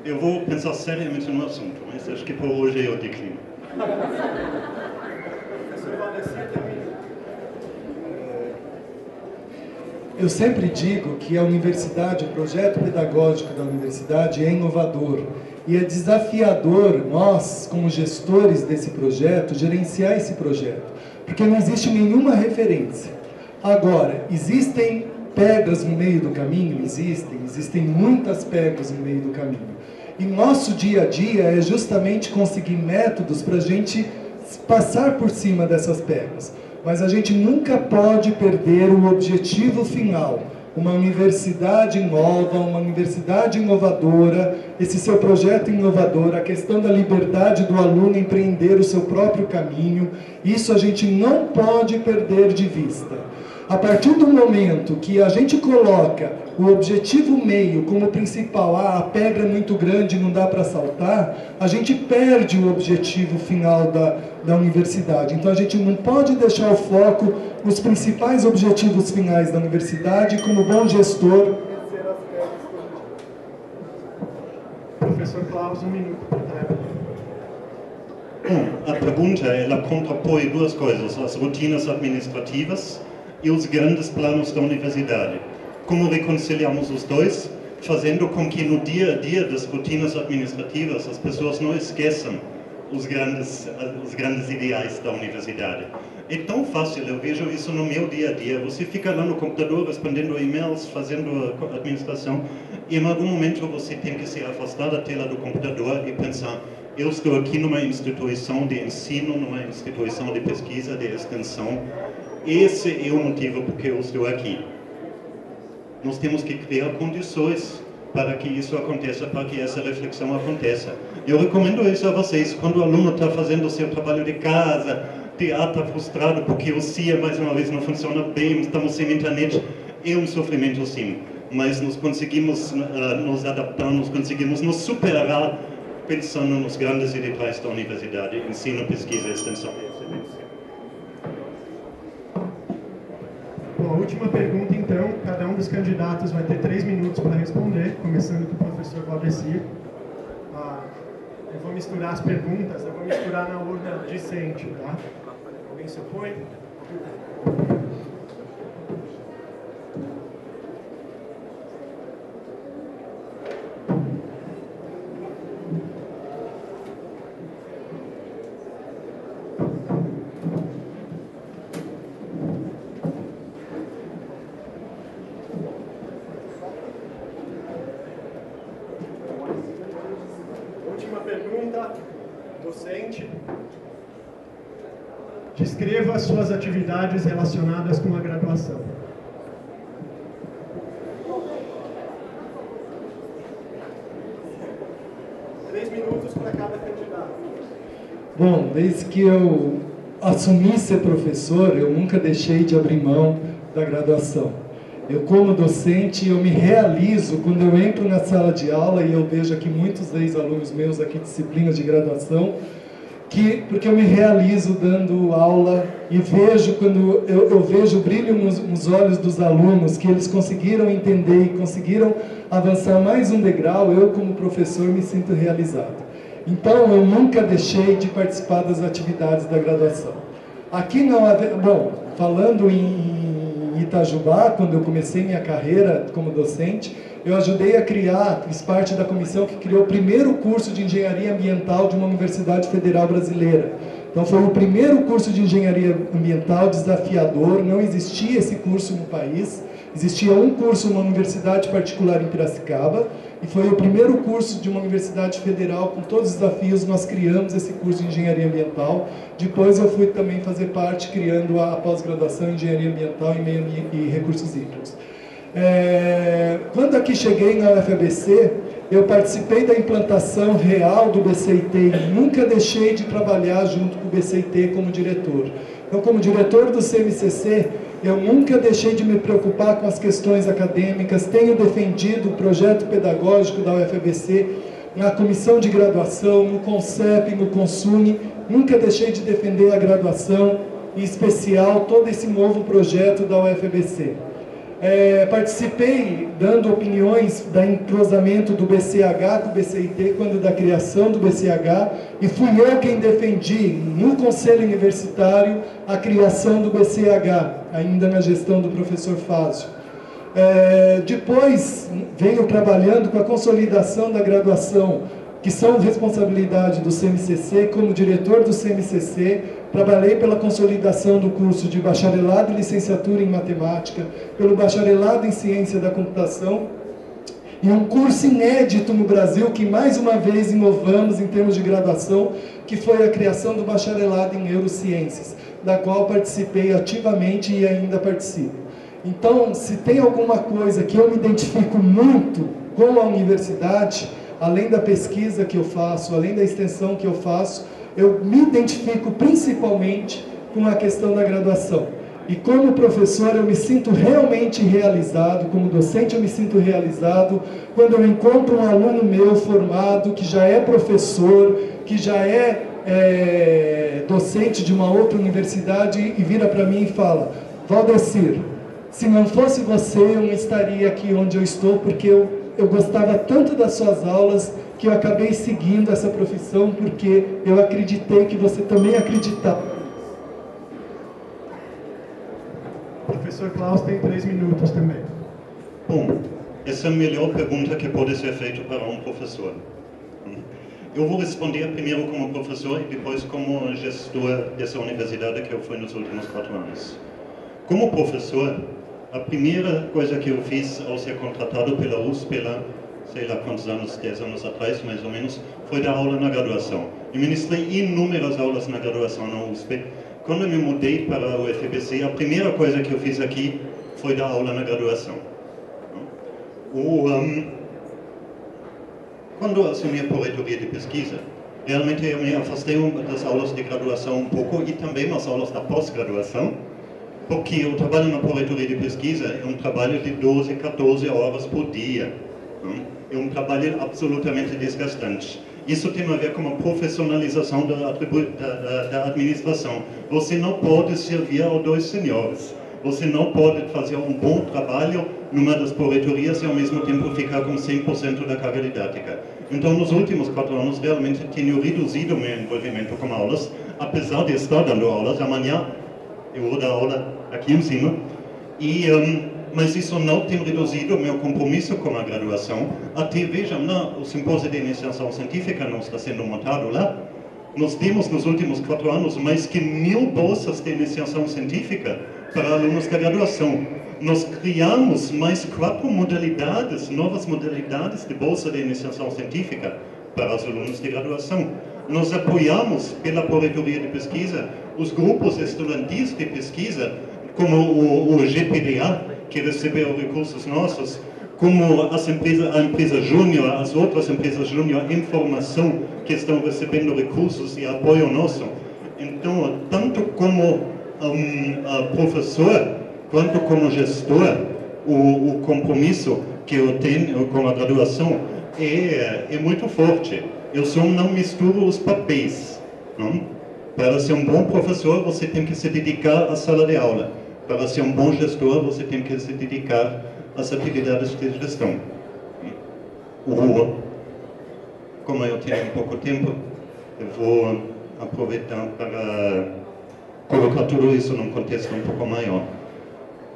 Speaker 4: Eu vou pensar seriamente no assunto, mas acho que por hoje eu declino.
Speaker 6: Eu sempre digo que a universidade, o projeto pedagógico da universidade é inovador e é desafiador nós, como gestores desse projeto, gerenciar esse projeto, porque não existe nenhuma referência. Agora, existem pedras no meio do caminho? Existem muitas pedras no meio do caminho. E nosso dia a dia é justamente conseguir métodos para a gente passar por cima dessas pedras. Mas a gente nunca pode perder o objetivo final. Uma universidade nova, uma universidade inovadora, esse seu projeto inovador, a questão da liberdade do aluno empreender o seu próprio caminho, isso a gente não pode perder de vista. A partir do momento que a gente coloca o objetivo meio como principal, a pedra é muito grande, não dá para saltar, a gente perde o objetivo final da universidade. Então a gente não pode deixar o foco nos principais objetivos finais da universidade, como bom gestor.
Speaker 2: Professor Klaus, um minuto.
Speaker 4: A pergunta, ela contrapõe duas coisas, as rotinas administrativas e os grandes planos da universidade. Como reconciliamos os dois? Fazendo com que no dia a dia das rotinas administrativas as pessoas não esqueçam os grandes ideais da universidade. É tão fácil, eu vejo isso no meu dia a dia. Você fica lá no computador respondendo e-mails, fazendo a administração, e em algum momento você tem que se afastar da tela do computador e pensar: eu estou aqui numa instituição de ensino, numa instituição de pesquisa, de extensão. Esse é o motivo por que eu estou aqui. Nós temos que criar condições para que isso aconteça, para que essa reflexão aconteça. Eu recomendo isso a vocês, quando o aluno está fazendo o seu trabalho de casa, está frustrado porque o CIA, mais uma vez, não funciona bem, estamos sem internet, é um sofrimento sim, mas nós conseguimos nos adaptar, nós conseguimos nos superar pensando nos grandes ideais da universidade, ensino, pesquisa, extensão e excelência.
Speaker 2: Bom, a última pergunta, então, cada um dos candidatos vai ter 3 minutos para responder, começando com o professor Valdecir. Eu vou misturar as perguntas, eu vou misturar na urna discente, tá? Alguém se opõe? Docente, descreva as suas atividades relacionadas com a graduação. Três minutos para cada candidato.
Speaker 6: Bom, desde que eu assumi ser professor, eu nunca deixei de abrir mão da graduação. Eu, como docente, eu me realizo quando eu entro na sala de aula, e eu vejo aqui muitos ex-alunos meus aqui, disciplinas de graduação, porque eu me realizo dando aula e vejo, quando eu vejo o brilho nos olhos dos alunos, que eles conseguiram entender e conseguiram avançar mais um degrau, eu, como professor, me sinto realizado. Então, eu nunca deixei de participar das atividades da graduação. Aqui não havia... Bom, falando em Itajubá, quando eu comecei minha carreira como docente, eu ajudei a criar, fiz parte da comissão que criou o primeiro curso de engenharia ambiental de uma universidade federal brasileira. Então foi o primeiro curso de engenharia ambiental desafiador, não existia esse curso no país, existia um curso numa universidade particular em Piracicaba, e foi o primeiro curso de uma universidade federal, com todos os desafios, nós criamos esse curso de engenharia ambiental. Depois eu fui também fazer parte, criando a pós-graduação em engenharia ambiental e recursos hídricos. Quando aqui cheguei na UFABC, eu participei da implantação real do BCIT e nunca deixei de trabalhar junto com o BCIT como diretor. Então, como diretor do CMCC, eu nunca deixei de me preocupar com as questões acadêmicas, tenho defendido o projeto pedagógico da UFABC na comissão de graduação, no CONCEP, no CONSUME, nunca deixei de defender a graduação, em especial todo esse novo projeto da UFABC. Participei dando opiniões do entrosamento do BCH com o BCIT, quando da criação do BCH, e fui eu quem defendi no Conselho Universitário a criação do BCH, ainda na gestão do professor Fázio. Depois venho trabalhando com a consolidação da graduação, que são responsabilidade do CMCC. Como diretor do CMCC, trabalhei pela consolidação do curso de bacharelado e licenciatura em matemática, pelo bacharelado em ciência da computação E um curso inédito no Brasil, que mais uma vez inovamos em termos de graduação, que foi a criação do bacharelado em neurociências, da qual participei ativamente e ainda participo. Então, se tem alguma coisa que eu me identifico muito com a universidade, além da pesquisa que eu faço, além da extensão que eu faço, eu me identifico principalmente com a questão da graduação. E como professor eu me sinto realmente realizado, como docente eu me sinto realizado, quando eu encontro um aluno meu formado, que já é professor, que já é docente de uma outra universidade e vira para mim e fala: Valdecir, se não fosse você eu não estaria aqui onde eu estou, porque eu gostava tanto das suas aulas que eu acabei seguindo essa profissão porque eu acreditei que você também acreditava.
Speaker 1: O professor Klaus tem 3 minutos também.
Speaker 4: Bom, essa é a melhor pergunta que pode ser feita para um professor. Eu vou responder primeiro como professor e depois como gestor dessa universidade que eu fui nos últimos 4 anos. Como professor, a primeira coisa que eu fiz ao ser contratado pela USP, sei lá quantos anos, 10 anos atrás mais ou menos, foi dar aula na graduação. Eu ministrei inúmeras aulas na graduação na USP. Quando eu me mudei para a UFBC, a primeira coisa que eu fiz aqui foi dar aula na graduação. Quando eu assumi a pró-reitoria de pesquisa, realmente eu me afastei das aulas de graduação um pouco e também das aulas da pós-graduação, porque o trabalho na pró-reitoria de pesquisa é um trabalho de 12, 14 horas por dia. É um trabalho absolutamente desgastante. Isso tem a ver com a profissionalização da administração. Você não pode servir a 2 senhores. Você não pode fazer um bom trabalho numa das pró-reitorias e ao mesmo tempo ficar com 100% da carga didática. Então, nos últimos 4 anos, realmente tenho reduzido meu envolvimento com aulas, apesar de estar dando aulas. Amanhã eu vou dar aula aqui em cima. Mas isso não tem reduzido o meu compromisso com a graduação. Até, vejam, o simpósio de iniciação científica não está sendo montado lá. Nós temos, nos últimos 4 anos, mais que 1000 bolsas de iniciação científica para alunos da graduação. Nós criamos mais 4 modalidades, novas modalidades de bolsa de iniciação científica para os alunos de graduação. Nós apoiamos, pela pró-reitoria de pesquisa, os grupos estudantis de pesquisa, como o GPDA, que recebeu recursos nossos, como a empresa Júnior, as outras empresas Júnior em formação, que estão recebendo recursos e apoio nosso. Então, tanto como professor, quanto como gestor, o compromisso que eu tenho com a graduação é muito forte. Eu só não misturo os papéis. Não? Para ser um bom professor, você tem que se dedicar à sala de aula. Para ser um bom gestor, você tem que se dedicar às atividades de gestão. Como eu tenho pouco tempo, eu vou aproveitar para colocar tudo isso num contexto um pouco maior.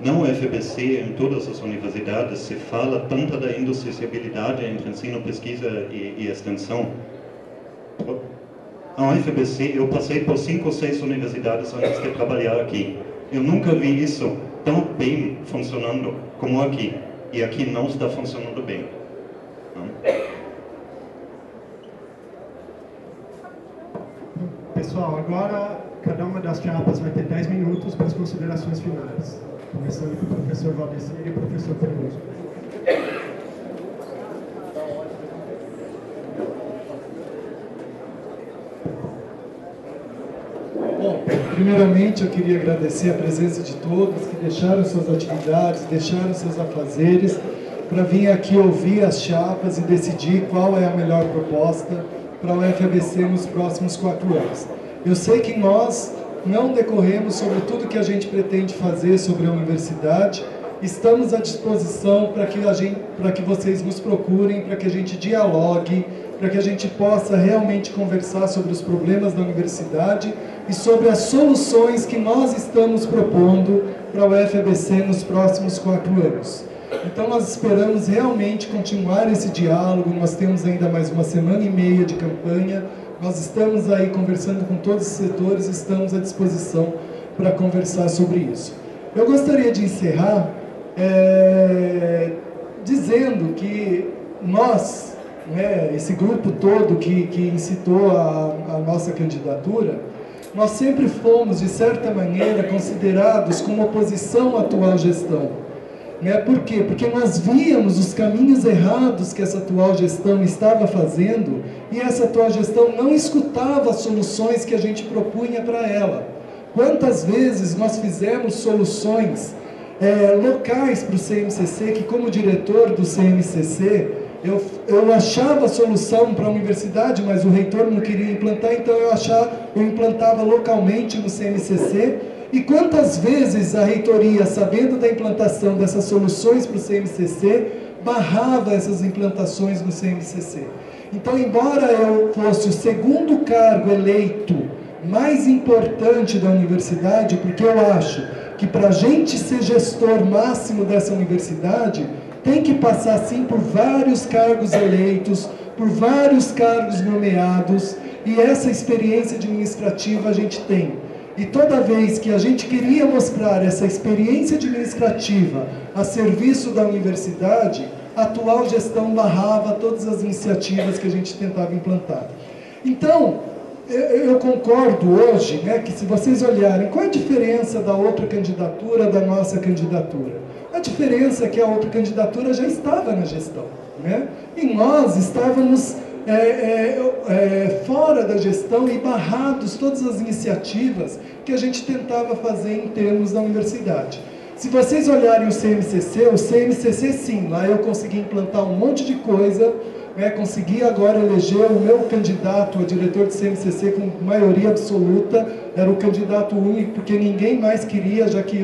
Speaker 4: Na UFBC, em todas as universidades, se fala tanto da indissociabilidade entre ensino, pesquisa e extensão. A UFBC, eu passei por 5 ou 6 universidades antes de trabalhar aqui. Eu nunca vi isso tão bem funcionando como aqui. E aqui não está funcionando bem.
Speaker 1: Pessoal, agora cada uma das chapas vai ter 10 minutos para as considerações finais. Começando com o professor Valdecir e o professor Peluso.
Speaker 6: Bom, primeiramente eu queria agradecer a presença de todos que deixaram suas atividades, deixaram seus afazeres para vir aqui ouvir as chapas e decidir qual é a melhor proposta para o UFABC nos próximos 4 anos. Eu sei que nós não decorremos sobre tudo que a gente pretende fazer sobre a universidade, estamos à disposição para que vocês nos procurem, para que a gente dialogue, para que a gente possa realmente conversar sobre os problemas da universidade e sobre as soluções que nós estamos propondo para o UFABC nos próximos 4 anos. Então nós esperamos realmente continuar esse diálogo, nós temos ainda mais 1 semana e meia de campanha, nós estamos aí conversando com todos os setores, estamos à disposição para conversar sobre isso. Eu gostaria de encerrar dizendo que nós, né, esse grupo todo que incitou a nossa candidatura, nós sempre fomos, de certa maneira, considerados como oposição à atual gestão. Por quê? Porque nós víamos os caminhos errados que essa atual gestão estava fazendo e essa atual gestão não escutava as soluções que a gente propunha para ela. Quantas vezes nós fizemos soluções locais para o CMCC, que como diretor do CMCC, eu achava a solução para a universidade, mas o reitor não queria implantar, então eu implantava localmente no CMCC. E quantas vezes a reitoria, sabendo da implantação dessas soluções para o CMCC, barrava essas implantações no CMCC. Então, embora eu fosse o segundo cargo eleito mais importante da universidade, porque eu acho que para a gente ser gestor máximo dessa universidade, tem que passar sim por vários cargos eleitos, por vários cargos nomeados, e essa experiência administrativa a gente tem. E toda vez que a gente queria mostrar essa experiência administrativa a serviço da universidade, a atual gestão barrava todas as iniciativas que a gente tentava implantar. Então, eu concordo hoje, que se vocês olharem, qual é a diferença da outra candidatura da nossa candidatura? A diferença é que a outra candidatura já estava na gestão, e nós estávamos fora da gestão e barrados todas as iniciativas que a gente tentava fazer em termos da universidade. Se vocês olharem o CMCC sim, lá eu consegui implantar um monte de coisa, consegui agora eleger o meu candidato a diretor do CMCC com maioria absoluta, era o candidato único, porque ninguém mais queria, já que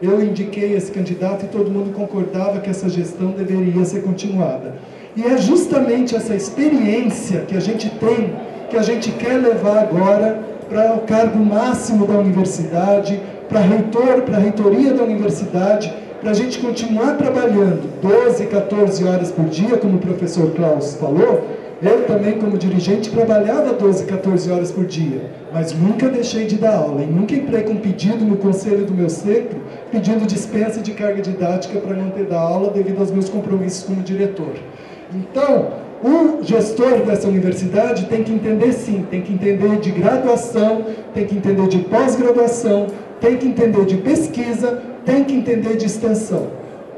Speaker 6: eu indiquei esse candidato e todo mundo concordava que essa gestão deveria ser continuada. E é justamente essa experiência que a gente tem, que a gente quer levar agora para o cargo máximo da universidade, para a reitoria da universidade, para a gente continuar trabalhando 12, 14 horas por dia, como o professor Klaus falou. Eu também, como dirigente, trabalhava 12, 14 horas por dia, mas nunca deixei de dar aula, e nunca entrei com pedido no conselho do meu centro, pedindo dispensa de carga didática para não ter dar aula devido aos meus compromissos como diretor. Então, o gestor dessa universidade tem que entender sim, tem que entender de graduação, tem que entender de pós-graduação, tem que entender de pesquisa, tem que entender de extensão.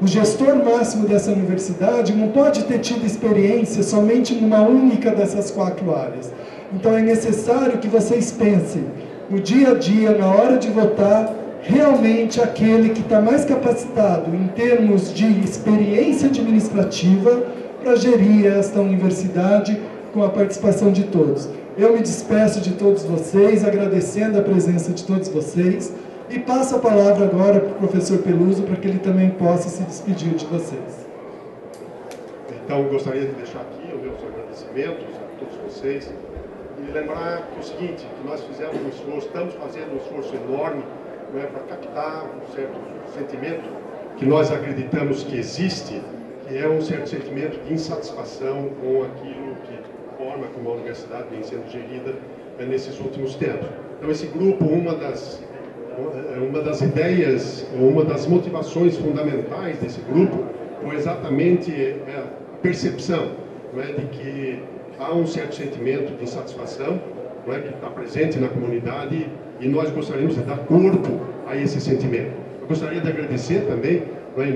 Speaker 6: O gestor máximo dessa universidade não pode ter tido experiência somente numa única dessas 4 áreas. Então é necessário que vocês pensem, no dia a dia, na hora de votar, realmente aquele que está mais capacitado em termos de experiência administrativa para gerir esta universidade com a participação de todos. Eu me despeço de todos vocês, agradecendo a presença de todos vocês, e passo a palavra agora para o professor Peluso, para que ele também possa se despedir de vocês.
Speaker 3: Então, gostaria de deixar aqui os meus agradecimentos a todos vocês, e lembrar que o seguinte, que nós fizemos um esforço, estamos fazendo um esforço enorme para captar um certo sentimento que nós acreditamos que existe, que é um certo sentimento de insatisfação com aquilo que a forma como a universidade vem sendo gerida nesses últimos tempos. Então, esse grupo, uma das ideias, uma das motivações fundamentais desse grupo foi exatamente a percepção de que há um certo sentimento de insatisfação que está presente na comunidade, e nós gostaríamos de dar corpo a esse sentimento. Eu gostaria de agradecer também, em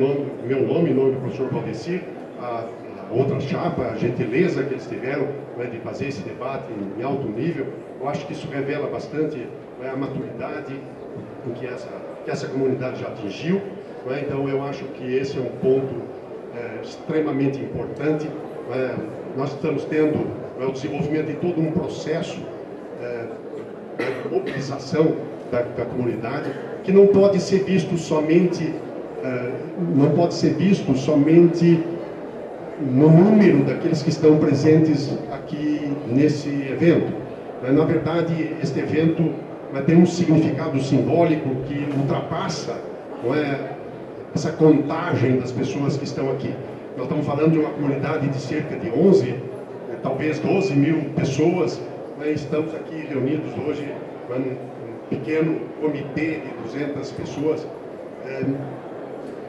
Speaker 3: meu nome, em nome do professor Valdecir, a outra chapa, a gentileza que eles tiveram de fazer esse debate em alto nível. Eu acho que isso revela bastante a maturidade que essa comunidade já atingiu. Então, eu acho que esse é um ponto extremamente importante. Nós estamos tendo o desenvolvimento de todo um processo de mobilização da comunidade, que não pode ser visto somente no número daqueles que estão presentes aqui nesse evento. Na verdade, este evento tem um significado simbólico que ultrapassa essa contagem das pessoas que estão aqui. Nós estamos falando de uma comunidade de cerca de 11, talvez 12 mil pessoas. Estamos aqui reunidos hoje num pequeno comitê de 200 pessoas,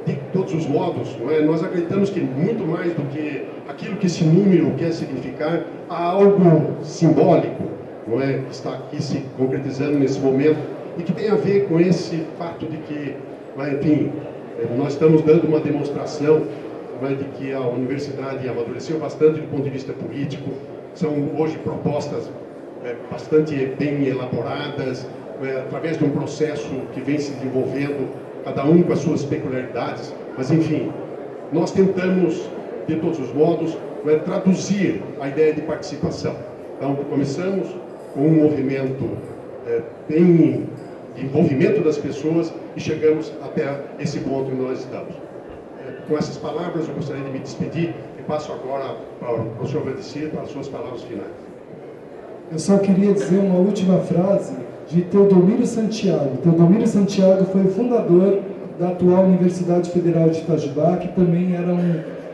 Speaker 3: de todos os modos, não é? Nós acreditamos que muito mais do que aquilo que esse número quer significar, há algo simbólico, não é? Que está aqui se concretizando nesse momento e que tem a ver com esse fato de que, enfim, nós estamos dando uma demonstração de que a universidade amadureceu bastante do ponto de vista político. São hoje propostas bastante bem elaboradas, através de um processo que vem se desenvolvendo, cada um com as suas peculiaridades, mas enfim, nós tentamos, de todos os modos, traduzir a ideia de participação. Então, começamos com um movimento bem de envolvimento das pessoas e chegamos até esse ponto em que nós estamos. Com essas palavras, eu gostaria de me despedir e passo agora para o professor Valdecir para as suas palavras finais.
Speaker 6: Eu só queria dizer uma última frase de Teodomiro Santiago. Teodomiro Santiago foi o fundador da atual Universidade Federal de Itajubá, que também era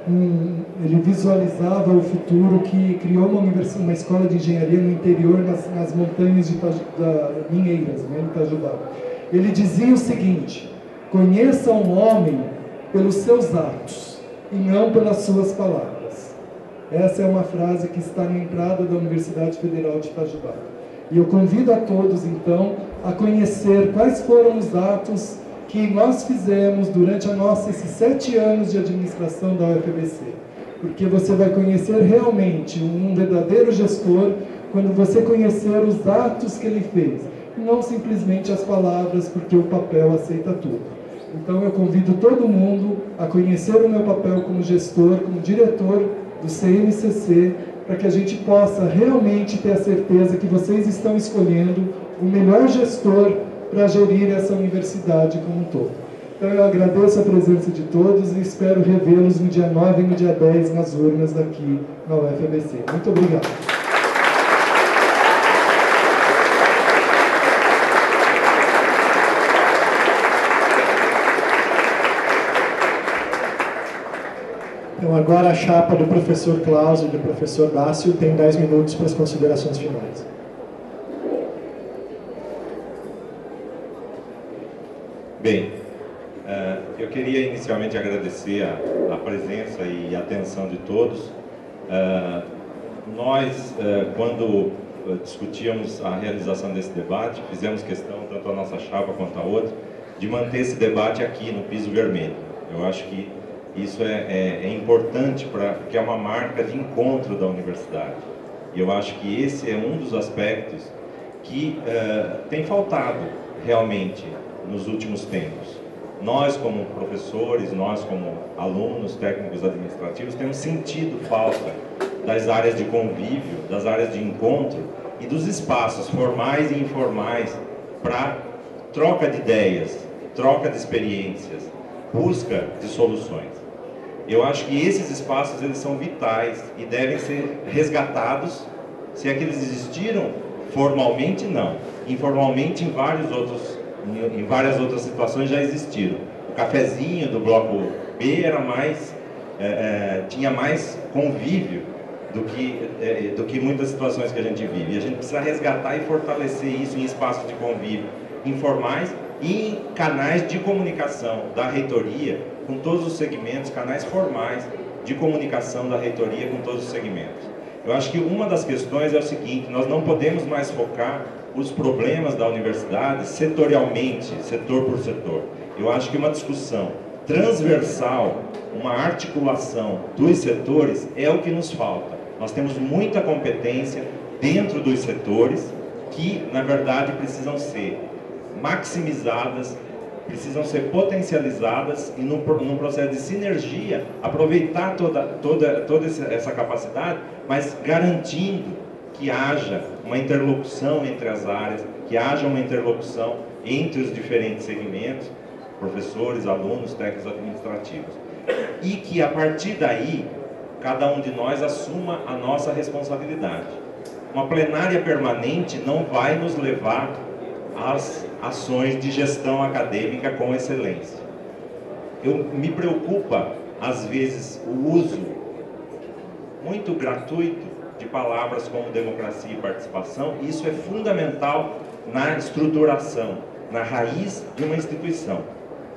Speaker 6: ele visualizava o futuro, que criou uma escola de engenharia no interior, nas montanhas de Mineiras, né, em Itajubá. Ele dizia o seguinte: conheça um homem pelos seus atos e não pelas suas palavras. Essa é uma frase que está na entrada da Universidade Federal de Itajubá. E eu convido a todos, então, a conhecer quais foram os atos que nós fizemos durante esses 7 anos de administração da UFABC. Porque você vai conhecer realmente um verdadeiro gestor quando você conhecer os atos que ele fez, e não simplesmente as palavras, porque o papel aceita tudo. Então eu convido todo mundo a conhecer o meu papel como gestor, como diretor do CNCC, para que a gente possa realmente ter a certeza que vocês estão escolhendo o melhor gestor para gerir essa universidade como um todo. Então eu agradeço a presença de todos e espero revê-los no dia 9 e no dia 10 nas urnas daqui na UFABC. Muito obrigado.
Speaker 1: Então agora a chapa do professor Klaus e do professor Dácio tem 10 minutos para as considerações finais.
Speaker 5: Bem, eu queria inicialmente agradecer a presença e a atenção de todos. Nós, quando discutíamos a realização desse debate, fizemos questão, tanto a nossa chapa quanto a outra, de manter esse debate aqui no piso vermelho. Eu acho que isso é importante, porque é uma marca de encontro da universidade. E eu acho que esse é um dos aspectos que tem faltado realmente nos últimos tempos. Nós, como professores, nós, como alunos, técnicos administrativos, temos sentido falta das áreas de convívio, das áreas de encontro e dos espaços formais e informais para troca de ideias, troca de experiências, busca de soluções. Eu acho que esses espaços, eles são vitais e devem ser resgatados. Se é que eles existiram formalmente, não. Informalmente, em várias outras situações já existiram. O cafezinho do bloco B era tinha mais convívio do que muitas situações que a gente vive. E a gente precisa resgatar e fortalecer isso em espaços de convívio informais e em canais de comunicação da reitoria com todos os segmentos, canais formais de comunicação da reitoria com todos os segmentos. Eu acho que uma das questões é o seguinte: nós não podemos mais focar os problemas da universidade setorialmente, setor por setor. Eu acho que uma discussão transversal, uma articulação dos setores é o que nos falta. Nós temos muita competência dentro dos setores que, na verdade, precisam ser maximizadas, precisam ser potencializadas e num processo de sinergia, aproveitar toda essa capacidade, mas garantindo que haja uma interlocução entre as áreas, que haja uma interlocução entre os diferentes segmentos, professores, alunos, técnicos administrativos. E que, a partir daí, cada um de nós assuma a nossa responsabilidade. Uma plenária permanente não vai nos levar às ações de gestão acadêmica com excelência. Me preocupa, às vezes, o uso muito gratuito de palavras como democracia e participação. Isso é fundamental na estruturação, na raiz de uma instituição.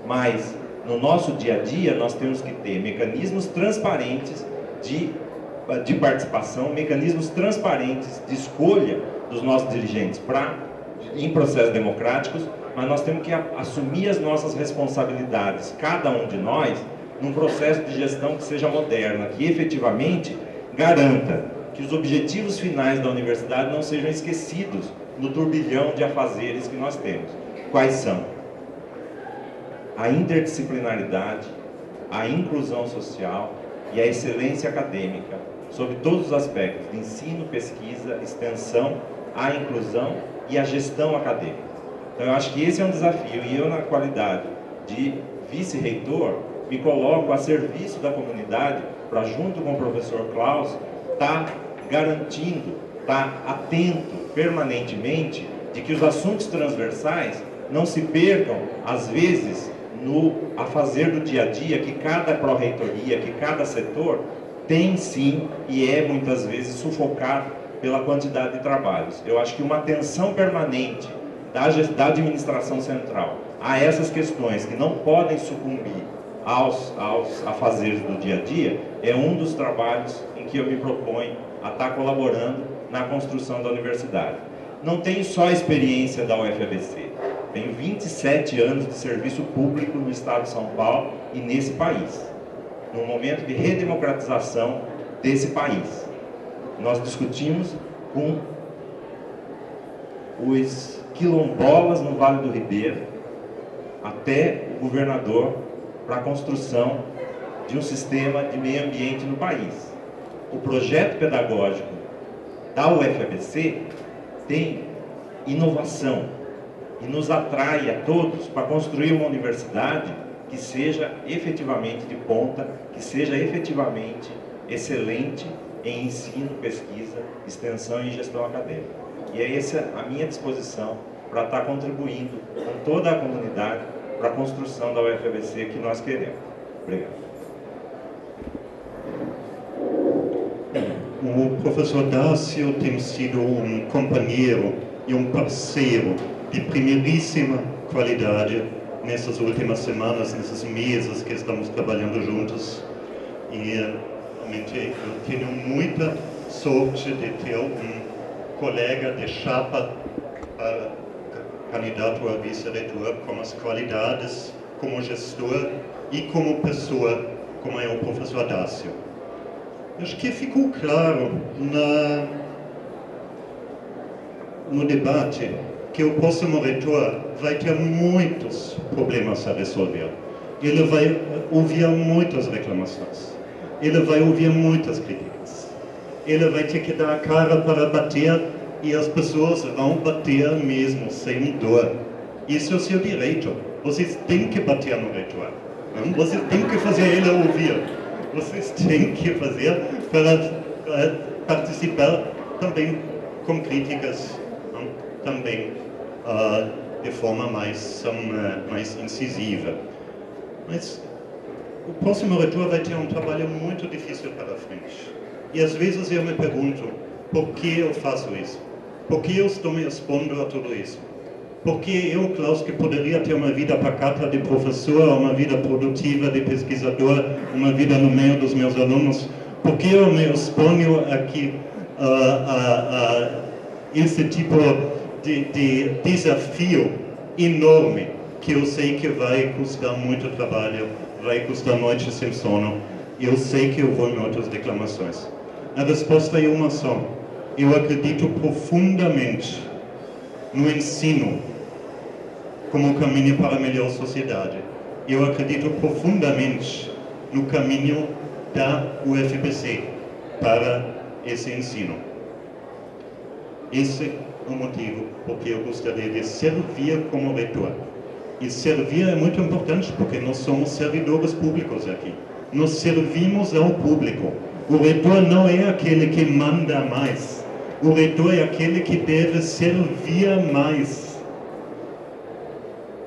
Speaker 5: Mas
Speaker 7: No nosso dia a dia, nós temos que ter mecanismos transparentes de participação, mecanismos transparentes de escolha dos nossos dirigentes em processos democráticos, mas nós temos que assumir as nossas responsabilidades, cada um de nós, num processo de gestão que seja moderna, que efetivamente garanta que os objetivos finais da universidade não sejam esquecidos no turbilhão de afazeres que nós temos. Quais são? A interdisciplinaridade, a inclusão social e a excelência acadêmica, sob todos os aspectos de ensino, pesquisa, extensão, a inclusão e a gestão acadêmica. Então eu acho que esse é um desafio, e eu, na qualidade de vice-reitor, me coloco a serviço da comunidade para, junto com o professor Klaus, estar garantindo, estar atento permanentemente de que os assuntos transversais não se percam, às vezes, no afazer do dia a dia que cada pró-reitoria, que cada setor tem sim, e é muitas vezes sufocado pela quantidade de trabalhos. Eu acho que uma atenção permanente da administração central a essas questões que não podem sucumbir aos afazeres do dia a dia é um dos trabalhos em que eu me proponho a estar colaborando na construção da universidade. Não tenho só a experiência da UFABC, tenho 27 anos de serviço público no estado de São Paulo e nesse país, num momento de redemocratização desse país. Nós discutimos com os quilombolas no Vale do Ribeira, até o governador, para a construção de um sistema de meio ambiente no país. O projeto pedagógico da UFABC tem inovação e nos atrai a todos para construir uma universidade que seja efetivamente de ponta, que seja efetivamente excelente em ensino, pesquisa, extensão e gestão acadêmica. E é essa a minha disposição para estar contribuindo com toda a comunidade para a construção da UFABC que nós queremos. Obrigado.
Speaker 4: O professor Dácio tem sido um companheiro e um parceiro de primeiríssima qualidade nessas últimas semanas, nesses meses que estamos trabalhando juntos. E realmente eu tenho muita sorte de ter um colega de chapa para candidato a vice-reitor com as qualidades como gestor e como pessoa, como é o professor Dácio. Acho que ficou claro no debate que o próximo reitor vai ter muitos problemas a resolver. Ele vai ouvir muitas reclamações. Ele vai ouvir muitas críticas. Ele vai ter que dar a cara para bater e as pessoas vão bater mesmo, sem dor. Isso é o seu direito. Vocês têm que bater no reitor. Vocês têm que fazer ele ouvir. Vocês têm que fazer para participar também com críticas, também de forma mais incisiva. Mas o próximo reitor vai ter um trabalho muito difícil pela frente. E às vezes eu me pergunto, por que eu faço isso? Por que eu estou me expondo a tudo isso? Por que eu, Klaus, que poderia ter uma vida pacata de professor, uma vida produtiva de pesquisador, uma vida no meio dos meus alunos, por que eu me exponho aqui a esse tipo de desafio enorme, que eu sei que vai custar muito trabalho, vai custar noites sem sono, eu sei que eu vou em outras declamações. A resposta é uma só. Eu acredito profundamente no ensino como caminho para a melhor sociedade. Eu acredito profundamente no caminho da UFABC para esse ensino. Esse é o motivo porque eu gostaria de servir como reitor. E servir é muito importante porque nós somos servidores públicos aqui. Nós servimos ao público. O reitor não é aquele que manda mais. O reitor é aquele que deve servir mais.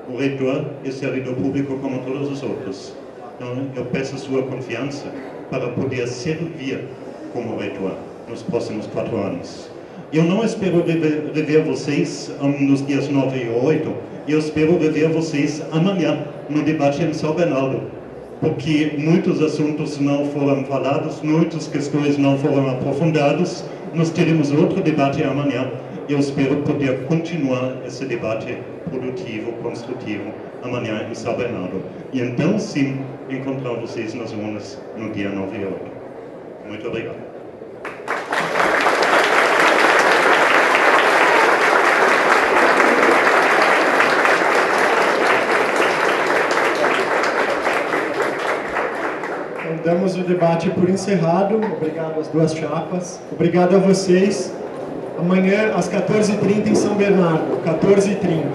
Speaker 4: O reitor é servidor público como todos os outros. Então, eu peço a sua confiança para poder servir como reitor nos próximos 4 anos. Eu não espero rever vocês nos dias 9 e 8, eu espero rever vocês amanhã, no debate em São Bernardo, porque muitos assuntos não foram falados, muitas questões não foram aprofundadas. Nós teremos outro debate amanhã. Eu espero poder continuar esse debate produtivo, construtivo, amanhã em São Bernardo. E então, sim, encontrar vocês nas urnas no dia 9 de 8. Muito obrigado.
Speaker 1: Damos o debate por encerrado. Obrigado às duas chapas. Obrigado a vocês. Amanhã, às 14h30, em São Bernardo. 14h30.